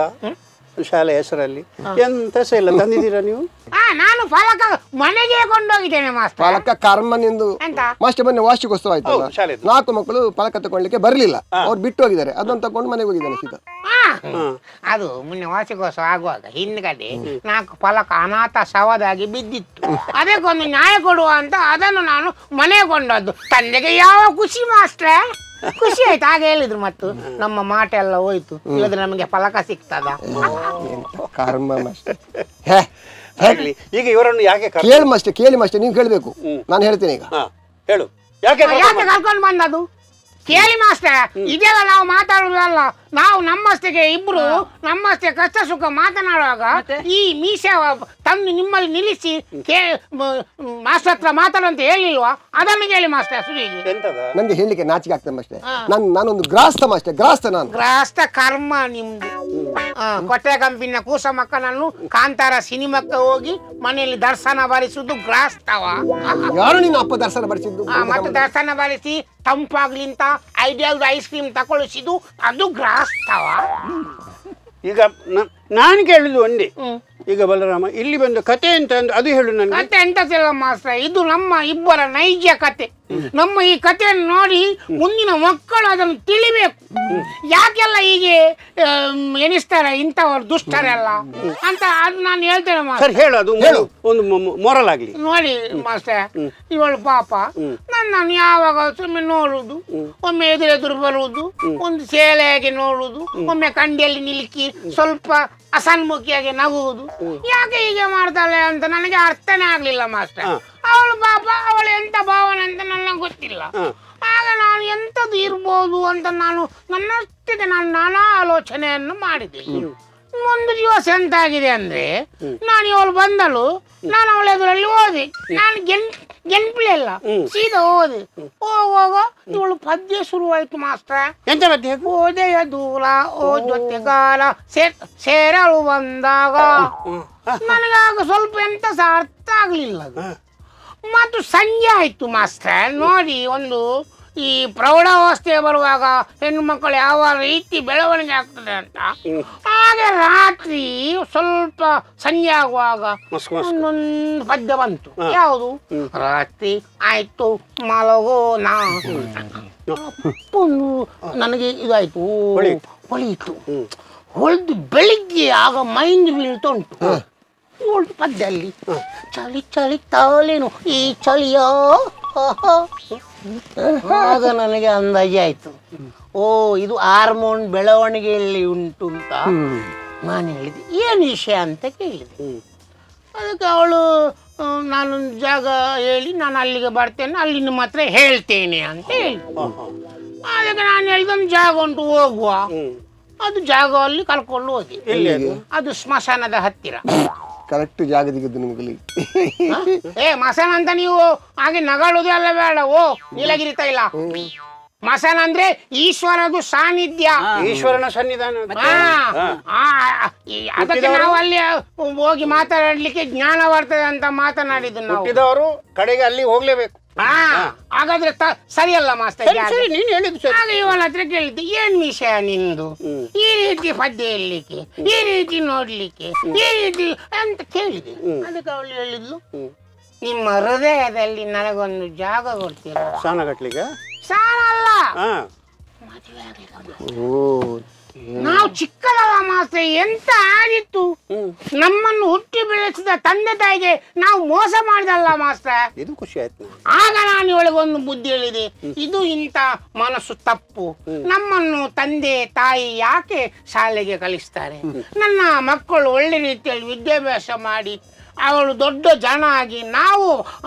B: ಶಾಲೆ ಹೆಸರಲ್ಲಿ ಎಂತ ಸಹ ಇಲ್ಲ ತಂದಿದ್ದೀರಾ ನೀವು?
D: ನಾನು ಫಲಕ ಮನೆಗೆ ಕೊಂಡೋಗಿದ್ದೇನೆ ಮಾಸ್ಟರ್.
C: ಫಲಕ ಕರ್ಮನೆಂದು ಮಾಸ್ಟರ್ ಮೊನ್ನೆ ವಾರ್ಷಿಕೋತ್ಸವ ಆಯ್ತಲ್ಲ, 4 ಮಕ್ಕಳು ಫಲಕ ತಗೊಳ್ಳಿಕ್ಕೆ ಬರ್ಲಿಲ್ಲ, ಅವ್ರು ಬಿಟ್ಟು ಹೋಗಿದ್ದಾರೆ. ಅದನ್ನು ತಗೊಂಡು ಮನೆಗೆ ಹೋಗಿದ್ದಾನೆ ಸೀದಾ.
D: ಅದು ಮೊನ್ನೆ ವಾರ್ಷಿಕೋತ್ಸವ ಆಗುವಾಗ ಹಿಂದ್ಗಡೆ 4 ಫಲಕ ಅನಾಥ ಶವದಾಗಿ ಬಿದ್ದಿತ್ತು. ಅದಕ್ಕೊಂದು ನ್ಯಾಯ ಕೊಡುವ ಅಂತ ಅದನ್ನು ನಾನು ಮನೆಗೆ ಕೊಂಡದ್ದು. ತಂದೆಗೆ ಯಾವ ಖುಷಿ ಮಾಸ್ಟ್ರೆ, ಖುಷಿ ಆಯ್ತು. ಹಾಗೆ ಹೇಳಿದ್ರು. ಮತ್ತು ನಮ್ಮ ಮಾಟ ಎಲ್ಲ ಹೋಯ್ತು, ಇಲ್ಲದ್ರೆ ನಮಗೆ ಫಲಕ ಸಿಗ್ತದ?
C: ಕರ್ಮ ಮಾಸ್ಟರ್.
B: ಈಗ ಇವರನ್ನು ಯಾಕೆ
C: ಕೇಳಿ ಮಾಸ್ಟರ್, ಕೇಳಿ ಮಾಸ್ಟರ್, ನೀವು ಕೇಳಬೇಕು. ನಾನು ಹೇಳ್ತೇನೆ ಈಗ.
B: ಹೇಳು,
D: ಯಾಕೆ ಕರ್ಕೊಂಡು ಬಂದದು? ಕೇಳಿ ಮಾಸ್ಟರ್, ಇದೆಲ್ಲ ನಾವು ಮಾತಾಡುದಲ್ಲ. ನಾವು ನಮ್ಮಷ್ಟಕ್ಕೆ ಇಬ್ರು ನಮ್ಮಷ್ಟೇ ಕಷ್ಟ ಸುಖ ಮಾತನಾಡುವಾಗ ಈ ಮೀಸೆ ತಂದು ನಿಮ್ಮಲ್ಲಿ ನಿಲ್ಲಿಸಿ ಮಾಸ್ಟರ್ ಹತ್ರ ಮಾತಾಡುವಂತ ಹೇಳಿಲ್ವಾ? ಅದನ್ನು ಕೇಳಿ ಮಾಸ್ಟರ್. ಸುರಿಗೆ
C: ನನಗೆ ಹೇಳಲಿಕ್ಕೆ ನಾಚಿಕೆ ಆಗ್ತದೆ ಮಾಸ್ಟರ್. ನಾನೊಂದು ಗ್ರಾಸ್ತ ಮಾಸ್ಟರ್, ಗ್ರಾಸ್ತ. ನಾನು
D: ಗ್ರಾಸ್ತ ಕರ್ಮ ನಿಮ್ದು. ಕೊಟ್ಟೆ ಕಂಪಿನ ಕೂಸ ಮಕ್ಕಳನ್ನು ಕಾಂತಾರ ಸಿನಿಮಾಕ್ಕೆ ಹೋಗಿ ಮನೆಯಲ್ಲಿ ದರ್ಶನ ಭರಿಸುದು ಗ್ರಾಸ್ತವ?
C: ಯಾರು ನಿನ್ನ ಅಪ್ಪ ದರ್ಶನ ಭರಿಸಿದ್ದು?
D: ಮತ್ತೆ ದರ್ಶನ ಭರಿಸಿ ತಂಪಾಗ್ಲಿಂತ ಐಡಿಯಾಲ್ ಐಸ್ ಕ್ರೀಮ್ ತಗೊಳಿಸಿದ್ದು ಅದು ಗ್ರಾಸ್ತವ?
B: ಈಗ ನಾನು ಕೇಳಿದ್ದು ಒಂದೇ. ಈಗ ಬಲರಾಮ ಇಲ್ಲಿ ಬಂದ ಕತೆ ಅಂತ ಅದು ಹೇಳು ನನಗೆ.
D: ಕತೆ ಎಂತದಿಲ್ಲ ಮಾಸ್ಟರ್, ಇದು ನಮ್ಮ ಇಬ್ಬರ ನೈಜ ಕತೆ. ನಮ್ಮ ಈ ಕಥೆಯನ್ನು ನೋಡಿ ಮುಂದಿನ ಮಕ್ಕಳು ಅದನ್ನು ತಿಳಿಬೇಕು. ಯಾಕೆಲ್ಲ ಹೀಗೆ ಎನಿಸ್ತಾರೆ ಇಂಥವ್ರು ದುಷ್ಟರೆಲ್ಲ ಅಂತ ಅದು ನಾನು ಹೇಳ್ತೇನೆ ಮಾಸ್ಟರ್.
B: ಹೇಳು, ಅದು ಒಂದು ಮೊರಲ್ ಆಗ್ಲಿ.
D: ನೋಡಿ ಮಾಸ್ಟರ್, ಇವಳು ಪಾಪ ನನ್ನನ್ನು ಯಾವಾಗ ಸುಮ್ಮನೆ ನೋಡುದು, ಒಮ್ಮೆ ಎದುರು ಬರುವುದು, ಒಂದು ಸೇಳೆಯಾಗಿ ನೋಡುವುದು, ಒಮ್ಮೆ ಕಂಡಿಯಲ್ಲಿ ನಿಲ್ಕಿ ಸ್ವಲ್ಪ ಅಸನ್ಮುಖಿಯಾಗಿ ನಗುವುದು. ಯಾಕೆ ಹೀಗೆ ಮಾಡ್ತಾಳೆ ಅಂತ ನನಗೆ ಅರ್ಥನೇ ಆಗ್ಲಿಲ್ಲ ಮಾಸ್ಟರ್. ಅವ ಅವಳು ಪಾಪ ಅವಳು ಎಂತ ಭಾವನೆ ಅಂತ ನನಗೆ ಗೊತ್ತಿಲ್ಲ. ಆಗ ನಾನು ಎಂಥದ್ದು ಇರ್ಬೋದು ಅಂತ ನಾನು ನನ್ನಷ್ಟಿಗೆ ನಾನು ನಾನಾ ಆಲೋಚನೆಯನ್ನು ಮಾಡಿದೆ. ಒಂದು ದಿವಸ ಎಂತಾಗಿದೆ ಅಂದ್ರೆ, ನಾನು ಇವಳು ಬಂದಳು, ನಾನು ಅವಳ ಎದುರಲ್ಲಿ ಓದಿ, ನಾನು ಗೆನ್ಪಿಲ್ಲ ಸೀದಾ ಓದಿ ಹೋಗುವಾಗ ಇವಳು ಪದ್ಯ ಶುರುವಾಯ್ತು ಮಾಸ್ಟ್ರ. ಎಂತ ಪದ್ಯ? ಓದೆಯ ದೂರ ಓ ಜೊತೆ ಕಾಲ ಸೇರಲು ಬಂದಾಗ. ನನಗಾಗ ಸ್ವಲ್ಪ ಎಂತ ಸಹ ಅರ್ಥ ಆಗ್ಲಿಲ್ಲ. ಮತ್ತು ಸಂಜೆ ಆಯ್ತು ಮಾಸ್ಟ್ರ. ನೋಡಿ, ಒಂದು ಈ ಪ್ರೌಢಾವಸ್ಥೆ ಬರುವಾಗ ಹೆಣ್ಣು ಮಕ್ಕಳು ಯಾವ ರೀತಿ ಬೆಳವಣಿಗೆ ಆಗ್ತದೆ ಅಂತ. ಹಾಗೆ ರಾತ್ರಿ ಸ್ವಲ್ಪ ಸಂಜೆ ಆಗುವಾಗ ಒಂದೊಂದು ಪದ್ಯ ಬಂತು. ಯಾವುದು? ರಾತ್ರಿ ಆಯ್ತು ಮಲಗೋಣ. ಒಂದು ನನಗೆ ಇದಾಯ್ತು, ಹೊಳಿಯಿತು. ಹೊಳೆದು ಬೆಳಿಗ್ಗೆ ಆಗ ಮೈಂಡ್ ಬೀಳ್ತಾ ಉಂಟು. ಇವಳು ಪದ್ಯ ಅಲ್ಲಿ ಚಳಿ ಚಳಿ ತಾಲೇನು ಈ ಚಳಿಯೋ. ಆಗ ನನಗೆ ಅಂದಾಜೆ ಆಯ್ತು, ಓ ಇದು ಹಾರ್ಮೋನ್ ಬೆಳವಣಿಗೆಯಲ್ಲಿ ಉಂಟು ಅಂತ. ನಾನು ಹೇಳಿದೆ, ಏನು ವಿಷಯ ಅಂತ ಕೇಳಿದೆ. ಅದಕ್ಕೆ ಅವಳು ನಾನೊಂದು ಜಾಗ ಹೇಳಿ ನಾನು ಅಲ್ಲಿಗೆ ಬರ್ತೇನೆ, ಅಲ್ಲಿ ನಿಮ್ಮ ಹತ್ರ ಹೇಳ್ತೇನೆ ಅಂತ ಹೇಳಿ. ಅದಕ್ಕೆ ನಾನು ಹೇಳಿದೊಂದು ಜಾಗ ಉಂಟು, ಹೋಗುವ. ಅದು ಜಾಗ ಅಲ್ಲಿ ಕರ್ಕೊಂಡು ಹೋಗಿ. ಅದು ಸ್ಮಶಾನದ ಹತ್ತಿರ.
C: ಕರೆಕ್ಟ್ ಜಾಗದಿದ್ದು ನಿಮ್ಗೆ.
D: ಮಸಾನ ಅಂತ ನೀವು ಹಾಗೆ ನಗಾಡುದೇ ಅಲ್ಲ ಬೇಡ. ಓ ನೀಲಗಿರಿ ತೈಲ ಮಸಾನ ಅಂದ್ರೆ ಈಶ್ವರದು ಸಾನ್ನಿಧ್ಯ,
B: ಈಶ್ವರನ ಸನ್ನಿಧಾನ.
D: ಅದಕ್ಕೆ ನಾವು ಅಲ್ಲಿ ಹೋಗಿ ಮಾತಾಡ್ಲಿಕ್ಕೆ ಜ್ಞಾನ ಬರ್ತದೆ ಅಂತ ಮಾತನಾಡಿದ್ದು ನಾವು.
B: ಹುಟ್ಟಿದವರು ಕಡೆಗೆ ಅಲ್ಲಿ ಹೋಗ್ಲೇಬೇಕು.
D: ಹಾಗಾದ್ರೆ ಸರಿಯಲ್ಲ ಮಾಸ್ಟರ್.
B: ನೀನ್ ಹೇಳಿದ್ದು
D: ಆಗ ಇವಳ ಹತ್ರ ಕೇಳಿದ್ದು, ಏನ್ ವಿಷಯ ನಿಂದು ಈ ರೀತಿ ಪದ್ಯ ಹೇಳಲಿಕ್ಕೆ, ಈ ರೀತಿ ನೋಡ್ಲಿಕ್ಕೆ, ಈ ರೀತಿ ಅಂತ ಕೇಳಿದೆ. ಅದಕ್ಕೆ ಅವಳು ಹೇಳಿದ್ಲು, ನಿಮ್ಮ ಹೃದಯದಲ್ಲಿ ನನಗೊಂದು ಜಾಗ ಕೊಡ್ತೀರ.
B: ಸ್ನಾನ ಕಟ್ಲಿಕ್ಕೆ?
D: ಸ್ನಾನ ಅಲ್ಲ, ಮದುವೆ ಆಗ್ಲಿಕ್ಕೆ. ನಾವು ಚಿಕ್ಕದಲ್ಲ ಮಾಸ್ಟರ್, ಎಂತ ಆಗಿತ್ತು. ನಮ್ಮನ್ನು ಹುಟ್ಟಿ ಬೆಳೆಸಿದ ತಂದೆ ತಾಯಿಗೆ ನಾವು ಮೋಸ ಮಾಡಿದಲ್ಲ ಮಾಸ್ಟರ್.
B: ಇದು ಖುಷಿ ಆಯ್ತು.
D: ಆಗ ನಾನು ಇವಳಿಗೊಂದು ಬುದ್ಧಿ ಹೇಳಿದೆ, ಇದು ಇಂಥ ಮನಸ್ಸು ತಪ್ಪು. ನಮ್ಮನ್ನು ತಂದೆ ತಾಯಿ ಯಾಕೆ ಶಾಲೆಗೆ ಕಲಿಸ್ತಾರೆ? ನನ್ನ ಮಕ್ಕಳು ಒಳ್ಳೆ ರೀತಿಯಲ್ಲಿ ವಿದ್ಯಾಭ್ಯಾಸ ಮಾಡಿ ಅವಳು ದೊಡ್ಡ ಜನ ಆಗಿ ನಾವು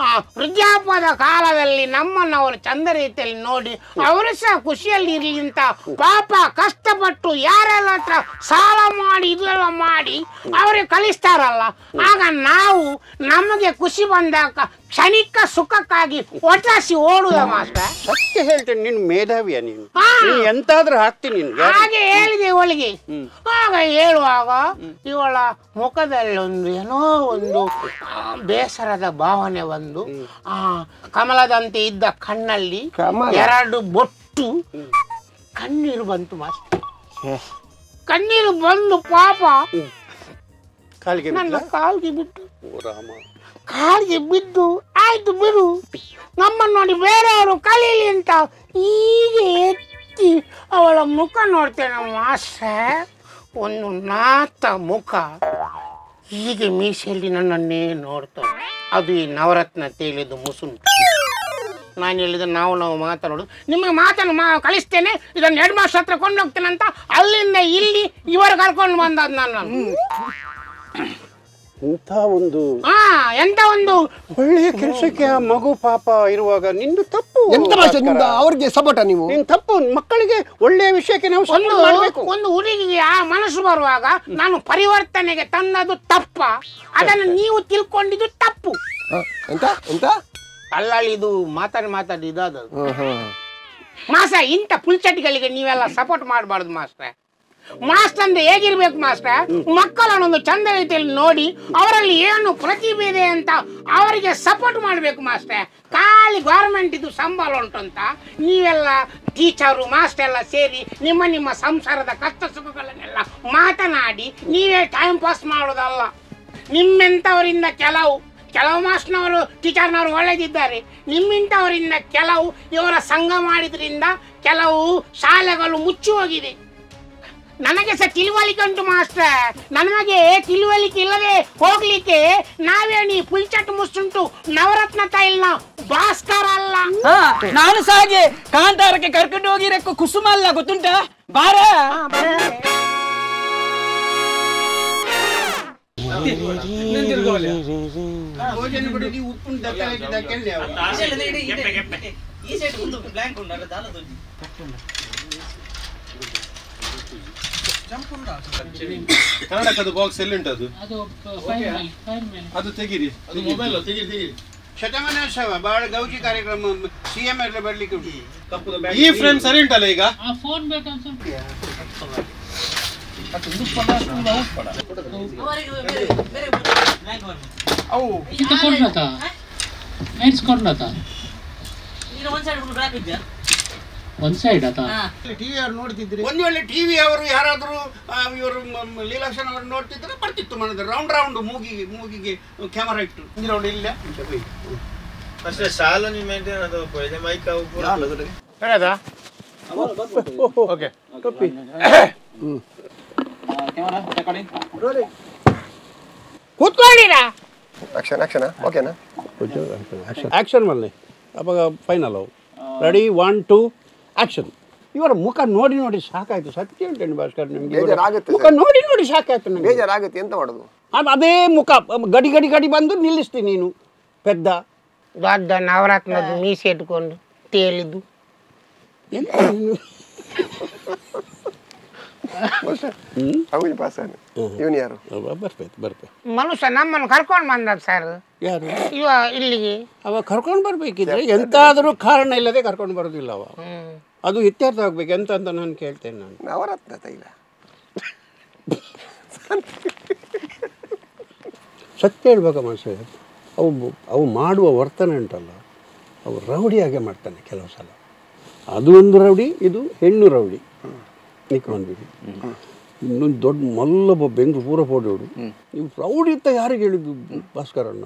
D: ವೃದ್ಧಾಪ್ಯದ ಕಾಲದಲ್ಲಿ ನಮ್ಮನ್ನು ಅವರು ಚಂದ ರೀತಿಯಲ್ಲಿ ನೋಡಿ ಅವರು ಸಹ ಖುಷಿಯಲ್ಲಿ ಇರಲಿ ಅಂತ ಪಾಪ ಕಷ್ಟಪಟ್ಟು ಯಾರೆಲ್ಲ ಹತ್ರ ಸಾಲ ಮಾಡಿ ಇದೆಲ್ಲ ಮಾಡಿ ಅವರಿಗೆ ಕಲಿಸ್ತಾರಲ್ಲ. ಆಗ ನಾವು ನಮಗೆ ಖುಷಿ ಬಂದಾಗ ಕ್ಷಣಿಕ ಸುಖಕ್ಕಾಗಿ ಒಟ್ಟಾಸಿ ಓಡುದ ಮಾಸ್ಟರ್.
B: ಸತ್ಯ ಹೇಳ್ತೇನೆ, ನೀನು ಮೇಧಾವಿಯ. ನೀನು ಎಂತಾದ್ರೂ ಹಾಕ್ತೀನಿ.
D: ಹಾಗೆ ಹೇಳಿದೆ ಇವಳಿಗೆ. ಆಗ ಹೇಳುವಾಗ ಇವಳ ಮುಖದಲ್ಲಿ ಒಂದು ಏನೋ ಒಂದು ಬೇಸರದ ಭಾವನೆ ಬಂದು, ಕಮಲದಂತೆ ಇದ್ದ ಕಣ್ಣಲ್ಲಿ ಎರಡು ಬೊಟ್ಟು ಕಣ್ಣೀರು ಬಂತು ಮಾಸ್ಟರ್. ಕಣ್ಣೀರು ಬಂದು ಪಾಪ ನನ್ನ ಕಾಲಿಗೆ ಬಿಟ್ಟು, ಕಾಲಿಗೆ ಬಿದ್ದು ಆಯ್ತು ಬಿಡು, ನಮ್ಮನ್ನು ನೋಡಿ ಬೇರೆಯವರು ಕಲೀಲಿ ಅಂತ ಹೀಗೆ ಎತ್ತಿ ಅವಳ ಮುಖ ನೋಡ್ತೇನೆ ಮಾಸ್ಟರ್. ಒಂದು ನಾತ ಮುಖ, ಹೀಗೆ ಮೀಸೆಯಲ್ಲಿ ನನ್ನನ್ನೇ ನೋಡ್ತಾನೆ. ಅದು ಈ ನವರತ್ನ ತೇಲಿದು ಮುಸುಂಟು. ನಾನು ಹೇಳಿದ ನಾವು ಮಾತನಾಡೋದು, ನಿಮಗೆ ಮಾತನ್ನು ಕಳಿಸ್ತೇನೆ, ಇದನ್ನು ಹೆಡ್ ಮಾಸ್ಟರ್ ಹತ್ರ ಕೊಂಡು ಹೋಗ್ತೇನೆ ಅಂತ ಅಲ್ಲಿಂದ ಇಲ್ಲಿ ಇವರು ಕರ್ಕೊಂಡು ಬಂದದ್ದು ನಾನು.
B: ಎಂತ ಒಂದು
D: ಒಳ್ಳೆಯ
B: ಕೆಲಸಕ್ಕೆ ಮಗು ಪಾಪ ಇರುವಾಗ ನಿಂದು ತಪ್ಪು.
C: ಅವ್ರಿಗೆ ಸಪೋರ್ಟ ನೀವು?
B: ನಿನ್ ತಪ್ಪು. ಮಕ್ಕಳಿಗೆ ಒಳ್ಳೆಯ ವಿಷಯಕ್ಕೆ ನಾವು
D: ಒಂದು ಹುಡುಗಿಗೆ ಆ ಮನಸ್ಸು ಬರುವಾಗ ನಾನು ಪರಿವರ್ತನೆಗೆ ತಂದದ್ದು ತಪ್ಪ, ಅದನ್ನು ನೀವು ತಿಳ್ಕೊಂಡಿದ್ದು ತಪ್ಪು. ಅಲ್ಲಿದು ಮಾತಾಡಿ ಇದಾದ ಮಾಸ. ಇಂಥ ಪುಲ್ಚಟಿಗಳಿಗೆ ನೀವೆಲ್ಲ ಸಪೋರ್ಟ್ ಮಾಡಬಾರ್ದು ಮಾಸ್ಟ್ರೆ. ಮಾಸ್ಟರ್ ಅಂದ್ರೆ ಹೇಗಿರ್ಬೇಕು ಮಾಸ್ಟರ್? ಮಕ್ಕಳನ್ನೊಂದು ಚಂದ ರೀತಿಯಲ್ಲಿ ನೋಡಿ ಅವರಲ್ಲಿ ಏನು ಪ್ರತಿಭೆ ಇದೆ ಅಂತ ಅವರಿಗೆ ಸಪೋರ್ಟ್ ಮಾಡಬೇಕು ಮಾಸ್ಟರ್. ಖಾಲಿ ಗೌರ್ಮೆಂಟ್ ಇದು ಸಂಬಳ ಉಂಟು ಅಂತ ನೀವೆಲ್ಲ ಟೀಚರು ಮಾಸ್ಟರ್ ಎಲ್ಲ ಸೇರಿ ನಿಮ್ಮ ಸಂಸಾರದ ಕಷ್ಟ ಸುಖಗಳನ್ನೆಲ್ಲ ಮಾತನಾಡಿ ನೀವೇ ಟೈಮ್ ಪಾಸ್ ಮಾಡೋದಲ್ಲ. ನಿಮ್ಮೆಂಥವರಿಂದ ಕೆಲವು ಮಾಸ್ಟರ್ನವರು ಟೀಚರ್ನವರು ಒಳ್ಳೆದಿದ್ದಾರೆ, ನಿಮ್ಮಿಂಥವರಿಂದ ಕೆಲವು ಇವರ ಸಂಘ ಮಾಡಿದ್ರಿಂದ ಕೆಲವು ಶಾಲೆಗಳು ಮುಚ್ಚಿ ಹೋಗಿದೆ. ನನಗೆ ಸಹ ತಿಳುವಳಿಕೆ ಉಂಟು ಮಾಸ್ಟರ್. ನನಗೆ ತಿಳುವಳಿಕೆ ಇಲ್ಲದೆ ಹೋಗ್ಲಿಕ್ಕೆ ನಾವೇನಿ ಪುಲ್ಚಟ್ ಮುಸ್ತುಂಟು ನವರತ್ನ ತೈಲ್ನ ಭಾಸ್ಕರ ಅಲ್ಲ.
E: ನಾನು ಸಹ ಹಾಗೆ ಕಾಂತಾರಕ್ಕೆ ಕರ್ಕೊಂಡು ಹೋಗಿರಕ್ಕೂ ಕುಸುಮ ಅಲ್ಲ, ಗೊತ್ತುಂಟಾ? ಬಾರ
B: ಭೋಜನ ಬಿಡೋದು ಉಪ್ಪು
F: ಕನ್ನಡಕದ ಬಾಕ್ಸ್ ಎಲ್ಲಿ ಉಂಟು ಅದು ತೆಗೀರಿ ಅದು ಮೊಬೈಲ್ ತೆಗೀರಿ
B: ಶತಮಾನೋತ್ಸವ ಬಹಳ ಗೌಜಿ ಕಾರ್ಯಕ್ರಮ ಸಿಎಂ ಎಲ್ಲ ಬರ್ಲಿಕ್ಕೆ ಉಂಟು.
F: ಈ ಫ್ರೇಮ್ ಸರಿ ಉಂಟಲ್ಲ ಈಗ
B: ಟಿವಿ ಅವ್ರು ನೋಡ್ತಿದ್ರಿ ಒಂದು ವೇಳೆ ಟಿವಿ ಅವರು ಯಾರಾದರೂ ಇವರು ಲೀಲಾಕ್ಷನ್ ಅವರು ನೋಡ್ತಿದ್ರೆ ಬರ್ತಿತ್ತು ಮನದ ರೌಂಡ್ ಮೂಗಿಗೆ ಕ್ಯಾಮರಾ ಇಟ್ಟು ನೋಡಿ ಇಲ್ಲ
G: ಅಷ್ಟೇ ಶಾಲನಿ ಮೇಂಟೈನ್ ಅದು ಇದೆ ಮೈಕ್
B: ಹೇಳದಾ ಓಕೆ ಟೊಪ್ಪಿ ಕೂತ್ಕೊಂಡಿರಾ
C: ಆಕ್ಷನ್ ಆಕ್ಷನ್ ಓಕೆನಾ
B: ಆಕ್ಷನ್ ಮಾಡಲಿ ಅವಾಗ ಫೈನಲ್ ಅವು ರೆಡಿ 1 2 ಆಕ್ಷನ್. ಇವರ ಮುಖ ನೋಡಿ ಸಾಕಾಯ್ತು. ಸತ್ಯ ಉಂಟೇನು ಭಾಸ್ಕರ್ ನಿಮ್ಗೆ ಮುಖ ನೋಡಿ ಸಾಕಾಯ್ತು ನನಗೆ.
C: ಬೇಜಾರಾಗುತ್ತೆ ಎಂತ ಮಾಡೋದು?
B: ಅದೇ ಮುಖ ಗಡಿ ಬಂದು ನಿಲ್ಲಿಸ್ತೀನಿ ನೀನು ಪೆದ್ದ
D: ದೊಡ್ಡ ನವರತ್ನದ ಮೀಸೆ ಇಟ್ಕೊಂಡು ತೇಲಿದ್ದು
C: ಅವನು ಪಾಸ್ ಇವನು ಯಾರು?
B: ಬರ್ಬೇಕು
D: ಮನುಷ್ಯ ನಮ್ಮನ್ನು ಕರ್ಕೊಂಡು ಬಂದ ಸರ್.
B: ಯಾರು
D: ಇವ ಇಲ್ಲಿಗೆ
B: ಅವ ಕರ್ಕೊಂಡು ಬರ್ಬೇಕಿದ್ರೆ ಎಂತಾದರೂ ಕಾರಣ ಇಲ್ಲದೆ ಕರ್ಕೊಂಡು ಬರೋದಿಲ್ಲ ಅವ. ಅದು ಇತ್ಯರ್ಥ ಆಗ್ಬೇಕು ಎಂತ ಅಂತ ನಾನು ಕೇಳ್ತೇನೆ. ನಾನು
C: ನವರತ್ನ ತೈಲ
B: ಸತ್ಯ ಹೇಳ್ಬೇಕ ಮನುಷ್ಯ. ಅವು ಮಾಡುವ ವರ್ತನೆ ಉಂಟಲ್ಲ, ಅವು ರೌಡಿಯಾಗೆ ಮಾಡ್ತಾನೆ ಕೆಲವು ಸಲ. ಅದು ಒಂದು ರೌಡಿ, ಇದು ಹೆಣ್ಣು ರೌಡಿ. ನಿಂತ್ಕೊಂಡ್ಬಿಡಿ ಇನ್ನೊಂದು ದೊಡ್ಡ ಮಲ್ಲೊಬ್ಬ ಬೆಂಗ್ಳು ಪೂರ ಫೋಟೋಡು. ನೀವು ರೌಡಿ ಅಂತ ಯಾರಿಗೆ ಹೇಳಿದ್ದು ಭಾಸ್ಕರಣ್ಣ?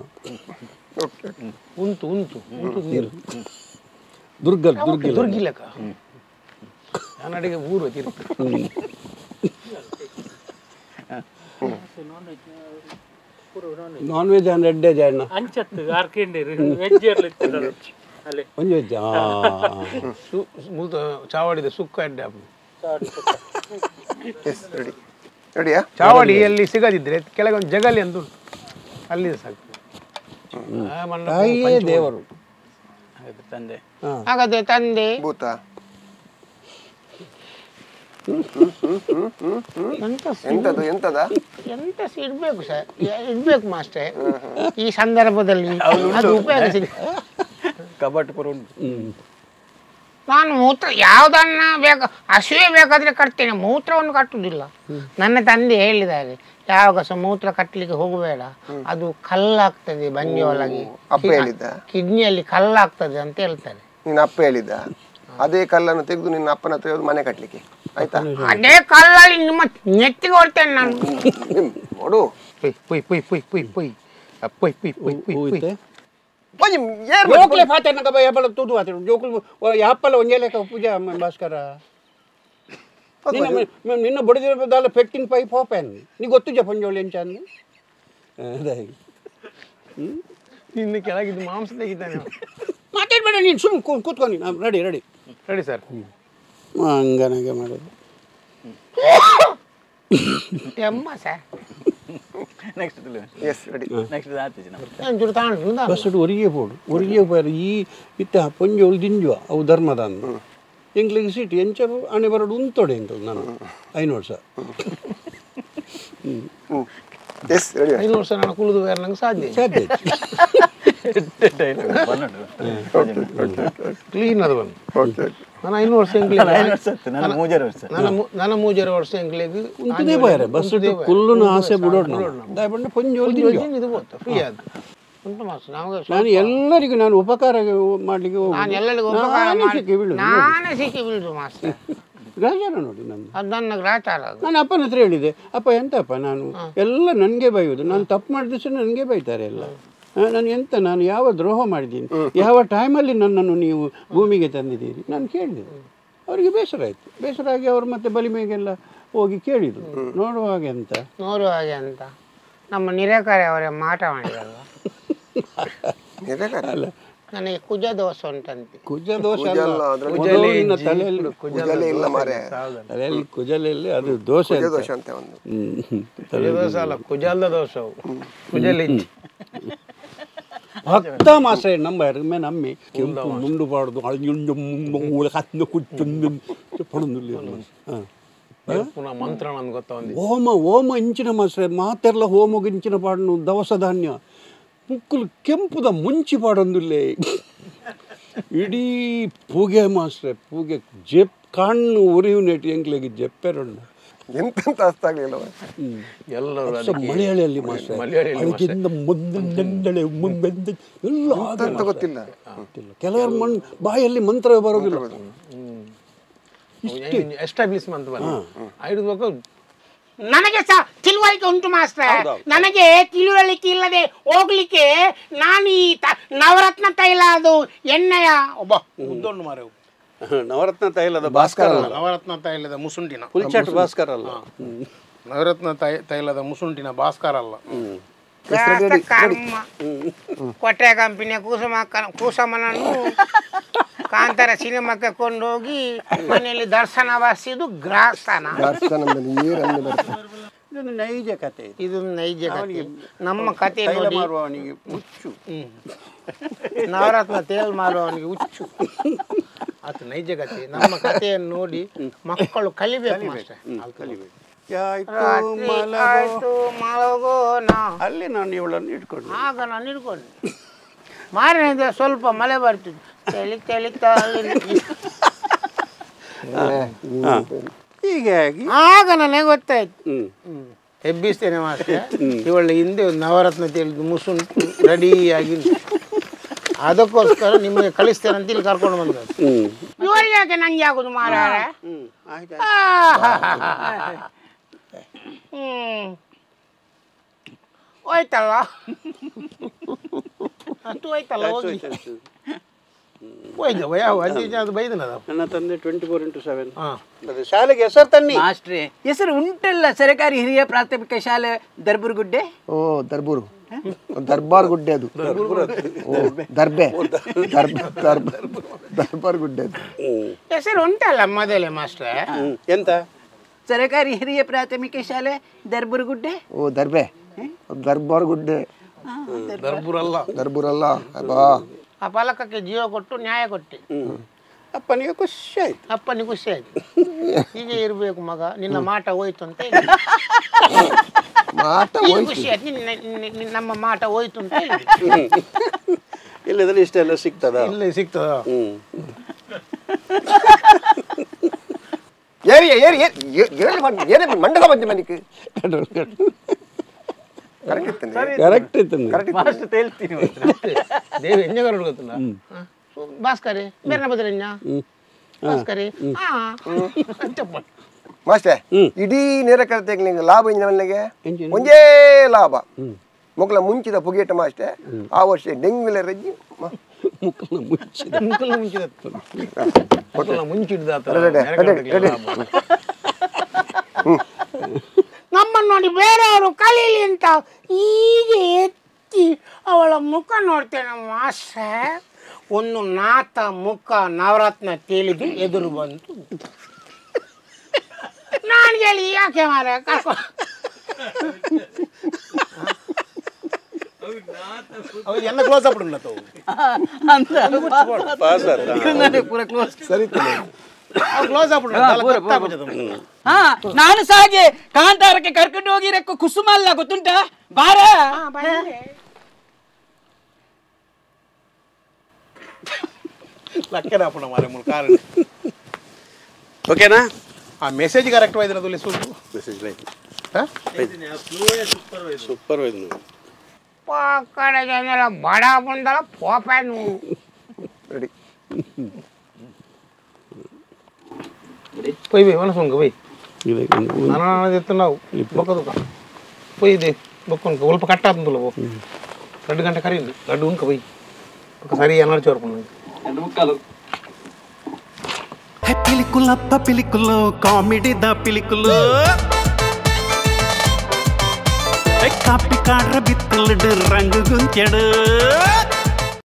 D: ಉಂಟು
B: ದುರ್ಗಿಲ್ಲಕ
D: ಕನ್ನಡಿಗೆ ಊರು
B: ನಾನ್ ವೆಜ್ ಅಂದ್ರೆ ಎಡ್ಡೆ ಜಾಯ್ನ
D: ಚಾವಡಿದ ಸುಕ್ಕ ಎಡ್ಡೆ
C: ರೆಡಿಯಾ?
D: ಚಾವಡಿಯಲ್ಲಿ ಸಿಗದಿದ್ರೆ ಕೆಳಗೊಂದು ಜಗಲಿ ಅಂತ ಉಂಟು, ಅಲ್ಲಿ ಸಾಕು.
B: ದೇವರು
D: ತಂದೆ ಹಾಗಾದ್ರೆ ತಂದೆ
C: ಭೂತ ಎಂತದ
D: ಎಂತ ಇರ್ಬೇಕು ಸರ್, ಇರ್ಬೇಕು ಮಾಸ್ಟರ್. ಈ ಸಂದರ್ಭದಲ್ಲಿ ಅದು ಉಪಯೋಗಿಸಿ
G: ಕಬಟ್ ಪುರ
D: ನಾನು ಮೂತ್ರ ಯಾವುದನ್ನ ಹಸಿವೆ ಬೇಕಾದ್ರೆ ಕಟ್ತೇನೆ, ಮೂತ್ರವನ್ನು ಕಟ್ಟುವುದಿಲ್ಲ. ನನ್ನ ತಂದೆ ಹೇಳಿದ್ದಾರೆ, ಯಾವಾಗ ಸಹ ಮೂತ್ರ ಕಟ್ಟಲಿಕ್ಕೆ ಹೋಗಬೇಡ, ಅದು ಕಲ್ಲಾಗ್ತದೆ ಬಂಜೆ ಒಳಗೆ, ಕಿಡ್ನಿಯಲ್ಲಿ ಕಲ್ಲಾಗ್ತದೆ ಅಂತ ಹೇಳ್ತಾರೆ.
C: ನಿನ್ನ ಅಪ್ಪ ಹೇಳಿದ್ದ? ಅದೇ ಕಲ್ಲನ್ನು ತೆಗೆದು ನಿನ್ನ ಅಪ್ಪನ ಹತ್ರ ಮನೆ ಕಟ್ಟಲಿಕ್ಕೆ ಆಯ್ತಾ?
D: ಅದೇ ಕಲ್ಲಲ್ಲಿ ನಿಮ್ಮ ನೆತ್ತಿಗೆ ಹೊಡ್ತೇನೆ ನಾನು.
C: ನೋಡು
B: ಭಾಸ್ಕರ ನಿನ್ನ ಬಡಿದಿರೋದಲ್ಲ ಪೆಟ್ಟಿನ ಪೈ ಹೋಪೇನ್ ನೀ ಗೊತ್ತು ಜಪಂಜೋಳಿ ಎಂಚ ಅಂದು
D: ನಿನ್ನ ಕೆಳಗಿದ್ದು ಮಾಂಸ ತೆಗಿತಾನೆ.
B: ಮಾತಾಡ್ಬೇಡ ನೀನು, ಸುಮ್ಮನೆ ಕೂತ್ಕೊಂಡು ರೆಡಿ ರೆಡಿ
D: ರೆಡಿ ಸರ್.
B: ಹಂಗನಾಗೆ ಮಾಡೋದು
D: ಅಮ್ಮ ಸರ್.
B: ಒರಿಗೆ ಪೋರು ಈ ಇತ್ತ ಪೊಂಜೋಳು ದಿಂಜುವ ಅವು ಧರ್ಮದ ಅಂದು ಎಂಗ್ಲಿಗೆ ಸೀಟ್ ಎಂಚ ಅಣೆ ಬರೋಡು ಉಂತೊಡೆ ಅಂತ ನಾನು 5 ವರ್ಷ
D: 5 ವರ್ಷ ನಾನು ಕುಳಿದು ಬೇರೆ ನಂಗೆ ಸಾಧ್ಯ ಕ್ಲೀನ್ ಅದು ಬಂದು ನಾನು 5 ವರ್ಷ ನನ್ನ 3 ವರ್ಷ ಎಂಗ್ಲಿಗೆ
B: ಉಂಟದೇ ಬಾರೆ ಬಸ್ ಕುಲ್ಲುನ ಆಸೆ ಬಿಡೋಡು ಬಂಡ ಪೊಂಜೋಳು ದಿಂಜುವ
D: ಇದು ಗೊತ್ತಾ ಫ್ರೀ ಆದ ಉಂಟು ಮಾಸ್ಟರ್.
B: ನಾನು ಎಲ್ಲರಿಗೂ ನಾನು ಉಪಕಾರ ಮಾಡಲಿಕ್ಕೆ
D: ನಾನು ಎಲ್ಲರಿಗೂ ಉಪಕಾರ ನಾನೇ ಸಿಕ್ಕಿ ಬೀಳುದು ಮಾಸ್ಟರ್.
B: ಗ್ರಾಚಾರ ನೋಡಿ ನಂದು,
D: ಅದು ನನ್ನ ಗ್ರಾಚಾರ.
B: ನಾನು ಅಪ್ಪನ ಹತ್ರ ಹೇಳಿದೆ, ಅಪ್ಪ ಎಂತಪ್ಪ ನಾನು ಎಲ್ಲ ನನಗೆ ಬೈಯೋದು, ನಾನು ತಪ್ಪು ಮಾಡಿದ ಸಹ ನನಗೆ ಬೈತಾರೆ ಎಲ್ಲ. ನಾನು ಯಾವ ದ್ರೋಹ ಮಾಡಿದ್ದೀನಿ, ಯಾವ ಟೈಮಲ್ಲಿ ನನ್ನನ್ನು ನೀವು ಭೂಮಿಗೆ ತಂದಿದ್ದೀರಿ ನಾನು ಕೇಳಿದೆ. ಅವರಿಗೆ ಬೇಸರ ಆಯಿತು. ಬೇಸರ ಆಗಿ ಅವರು ಮತ್ತೆ ಬಲಿಮೆಗೆಲ್ಲ ಹೋಗಿ ಕೇಳಿದರು, ನೋಡುವ ಹಾಗೆ ಅಂತ
D: ನಮ್ಮ ನಿರಾಕಾರಿ ಅವರೇ ಮಾಟ ಮಾಡಿದಲ್ಲ.
C: ಅಲ್ಲ
D: ನನಗೆ ಕುಜ ದೋಷ ಉಂಟಂತೆ.
B: ಕುಜ ದೋಷ ತಲೆಯಲ್ಲಿ ಕುಜಲಲ್ಲಿ ಅದು ದೋಷ
C: ಅಂತ ಒಂದು
D: ದೋಷ ಅಲ್ಲ, ಕುಜಲ್ದ ದೋಷವು ಕುಜಲಿ
B: ಭಕ್ತ ಮಾಸ್ಟ್ರೆ ನಮ್ಮ ನಮ್ಮಿ ಕೆಂಪು ಮುಂಡು ಪಾಡುದು ಹತ್ತಿನ ಕುಚ್ಚೊಂದು
H: ಮಂತ್ರ ನನ್ಗೆ ಗೊತ್ತ
B: ಓಮ ಇಂಚಿನ ಮಾಸ್ಟ್ರೆ ಮಾತೆರ್ಲ ಹೋಮಗ ಇಂಚಿನ ಪಾಡನು ದವಸ ಧಾನ್ಯ ಮುಕ್ಕಲು ಕೆಂಪುದ ಮುಂಚಿ ಪಾಡೊಂದುಲ್ಲೇ ಇಡೀ ಪೂಗೆ ಮಾಸ್ಟ್ರೆ ಪೂಗೆ ಜೆಪ್ ಕಣ್ಣು ಉರಿಯು ನೆಟ್ಟು ಎಂಕ್ಲೆಗೆ ಜೆಪ್ಪೆರಣ್ಣ
C: ಎಂತೆಂತ ಅರ್ಥ ಆಗ್ಲಿಲ್ಲ
H: ಎಲ್ಲರೂ
B: ಮಲಯಾಳಿಯಲ್ಲಿ ಮಾಸ್ಟ್ರೆ ಮುಂದೆ ಎಲ್ಲ
C: ಗೊತ್ತಿಲ್ಲ
B: ಕೆಲವರು ಬಾಯಲ್ಲಿ ಮಂತ್ರ ಬರೋದಿಲ್ಲ
H: ಎಸ್ಟಾಬ್ಲಿಷ್ಮೆಂಟ್ ಐದು
D: ನನಗೆ ಸಹ ತಿಳುವಳಿಕೆ ಉಂಟು ಮಾಸ್ಟರ್. ನನಗೆ ತಿಳುವಳಿಕೆ ಇಲ್ಲದೆ ಹೋಗ್ಲಿಕ್ಕೆ ನಾನು ಈ ನವರತ್ನ ತೈಲ ಅದು ಎಣ್ಣೆಯ ಒಬ್ಬ ಉದ್ದೊಂಡು ಮಾರೆ
B: ನವರತ್ನ ತೈಲದ ಭಾಸ್ಕರ
H: ನವರತ್ನ ತೈಲದ ಮುಸುಂಟಿನ
B: ಫುಲ್ಚಟ್ ಭಾಸ್ಕರ ಅಲ್ಲ
H: ನವರತ್ನ ತೈಲದ ಮುಸುಂಟಿನ ಭಾಸ್ಕರ ಅಲ್ಲ.
D: ಕೊಟ್ಟೆ ಕಂಪನಿಯ ಕೂಸಮ್ಮನನ್ನು ಕಾಂತಾರ ಸಿನಿಮಾಕ್ಕೆ ಕೊಂಡೋಗಿ ಮನೆಯಲ್ಲಿ ದರ್ಶನ ಬಸಿದು ಗ್ರಾಸನ.
B: ಇದೊಂದು ನೈಜ ಕತೆ.
D: ಇದು ನೈಜ ಕತೆ. ನಮ್ಮ ಕತೆ
B: ಮಾರುವವನಿಗೆ ಹುಚ್ಚು,
D: ನವರತ್ನ ತೇಲ್ ಮಾರುವವನಿಗೆ ಹುಚ್ಚು.
H: ಅದು ನೈಜ ಕತೆ. ನಮ್ಮ ಕಥೆಯನ್ನು ನೋಡಿ ಮಕ್ಕಳು ಕಲಿಬೇಕು.
B: ಕಲಿಬೇಕು. ಅಲ್ಲಿ ನಾನು ಇವಳನ್ನು ಇಟ್ಕೊಂಡು
D: ಆಗ ನಾನು ಇಟ್ಕೊಂಡು ಮಾರನೇ ಸ್ವಲ್ಪ ಮಳೆ ಬರ್ತಿತ್ತು. ತೆಳಿತಾ
B: ಹೀಗಾಗಿ
D: ಆಗ ನನಗೆ ಗೊತ್ತಾಯ್ತು. ಎಬ್ಬಿಸ್ತೇನೆ ಮಾಸ್ಟರ್, ಇವಳ ಹಿಂದೆ ಒಂದು ನವರತ್ನ ತಿಳಿದು ಮುಸುಂಟು ರೆಡಿಯಾಗಿ, ಅದಕ್ಕೋಸ್ಕರ ನಿಮಗೆ ಕಳಿಸ್ತೇನೆ ಅಂತ ಇಲ್ಲಿ ಕರ್ಕೊಂಡು ಬಂದದ್ದು. ಇವಳಿಗೆ ಯಾಕೆ ನಂಗೆ ಆಗುದು ಮಾರಾಯ? ಹೋಯ್ತಲ್ಲ, ಅಷ್ಟು ಹೋಯ್ತಲ್ಲ, ಹೋಗಿ
B: ನನ್ನ ತಂದೆ 24x7 ಅದು ಶಾಲೆಗೆ ಹೆಸರು ತನ್ನಿ
E: ಮಾಸ್ಟ್ರೆ. ಹೆಸರು ಉಂಟಲ್ಲ, ಸರ್ಕಾರಿ ಹಿರಿಯ ಪ್ರಾಥಮಿಕ ಶಾಲೆ ದರ್ಬುರ್ಗುಡ್ಡೆ.
C: ಓ ದರ್ಬೂರು, ದರ್ಬಾರ್ ಗುಡ್ಡೆ ಅದು. ದರ್ಬೆ ದರ್ಬಾರ್ ಗುಡ್ಡೆ ಅದು
D: ಹೆಸರು ಉಂಟಲ್ಲ ಮೊದಲೇ ಮಾಸ್ಟ್ರೆ.
B: ಎಂತ?
E: ಸರ್ಕಾರಿ ಹಿರಿಯ ಪ್ರಾಥಮಿಕ ಶಾಲೆ ದರ್ಬುರ್ಗುಡ್ಡೆ.
C: ಓ ದರ್ಬೆ, ದರ್ಬಾರ್ ಗುಡ್ಡೆ, ದರ್ಬೂರಲ್ಲ. ಅಬ್ಬಾ,
D: ಆ ಫಲಕಕ್ಕೆ ಜೀವ ಕೊಟ್ಟು ನ್ಯಾಯ ಕೊಟ್ಟೆ.
B: ಅಪ್ಪನಿಗೆ ಖುಷಿ ಆಯ್ತು.
D: ಅಪ್ಪನಿಗೆ ಖುಷಿ ಆಯ್ತು. ಹೀಗೆ ಇರ್ಬೇಕು ಮಗ, ನಿನ್ನ ಮಾಟ ಹೋಯ್ತು ಅಂತ ಖುಷಿ ಆಯ್ತು. ನಮ್ಮ ಮಾಟ ಹೋಯ್ತು ಅಂತ
B: ಇಲ್ಲದ್ರೆ ಇಷ್ಟೆಲ್ಲ ಸಿಗ್ತದ?
H: ಇಲ್ಲೇ ಸಿಗ್ತದ.
C: ಮಂಡಲ ಬಂದ ಮನಿಗೆ
B: ಕರೆಕ್ಟ್ ಇತ್ತು.
H: ದೇವಿ ಹೆಂಜಗಾರ ಗೊತ್ತಿಲ್ಲ.
D: ಭಾಸ್ಕರಿ ಬೇರೆ ಬದ್ರಣ್ಣ ಭಾಸ್ಕರಿ
C: ಮಾಸ್ಟೇ, ಇಡೀ ನೇರ ಕರೆತೆ ಲಾಭ ಇಂಜಿನವನಿಗೆ ಒಂದೇ ಲಾಭ. ಮೊಗ್ಲ ಮುಂಚಿದ ಪುಗೇಟ ಮಾಸ್ಟೆ ಆ ವರ್ಷ ಡೆಂಗ್ಯುಲೆ ರಜ್ಜಿ
D: ನಮ್ಮನ್ನು ನೋಡಿ ಬೇರೆಯವರು ಕಲೀಲಿ ಅಂತ ಹೀಗೆ ಎತ್ತಿ ಅವಳ ಮುಖ ನೋಡ್ತೇನೆ ಮಾಸ್ಟೆ. ಒಂದು ನಾಥ ಮುಖ ನವರತ್ನ ತೇಲಿದು ಎದುರು ಬಂತು. ನಾನು ಹೇಳಿ ಯಾಕೆ ಮಾರ ಕರ್ಕೊ
H: ಎಲ್ಲ ಕ್ಲೋಸ್ ಅಪ್
E: ನಾನು ಸಾಗೆ ಕಾಂತಾರಕ್ಕೆ ಕರ್ಕೊಂಡು ಹೋಗಿರಕ್ಕೂ ಕುಸುಮ ಅಲ್ಲ ಗೊತ್ತುಂಟ. ಬಾರ
H: ಲಕ್ಕೇನಪ್ಪಣ ಮಾರೆ ಮೂಲ ಕಾರಣ.
B: ಓಕೆನಾ?
H: ಆ ಮೆಸೇಜ್ ಕರೆಕ್ಟ್ ಆಯ್ತು.
B: ಮೆಸೇಜ್ ಸೂಪರ್
D: ಕಡೆ ಜನ ಬಡ ಬಂದಳ ಪೋಪ
C: ರೆಡಿ
H: పోయి పోయి మనసు పోయి నాన్న ನಾವು ಬೊಕ್ಕದು పోయి ಬೊಕ್ಕನ್ಕ ಸ್ವಲ್ಪ ಕಟ್ಟಾತಂದುಲ ಪೋ 2 ಗಂಟೆ ಕರೀಲಿ ಲಡ್ಡು ಉಂಕ పోయి ఒక సరి ఎనర్జీ వరకు 2 ముక్కలు
I: హే పిలికులప్ప పిలికులు కామెడీ దా పిలికులు కాపి కాడ్ర బిత్తలుడు రంగు గుంచెడు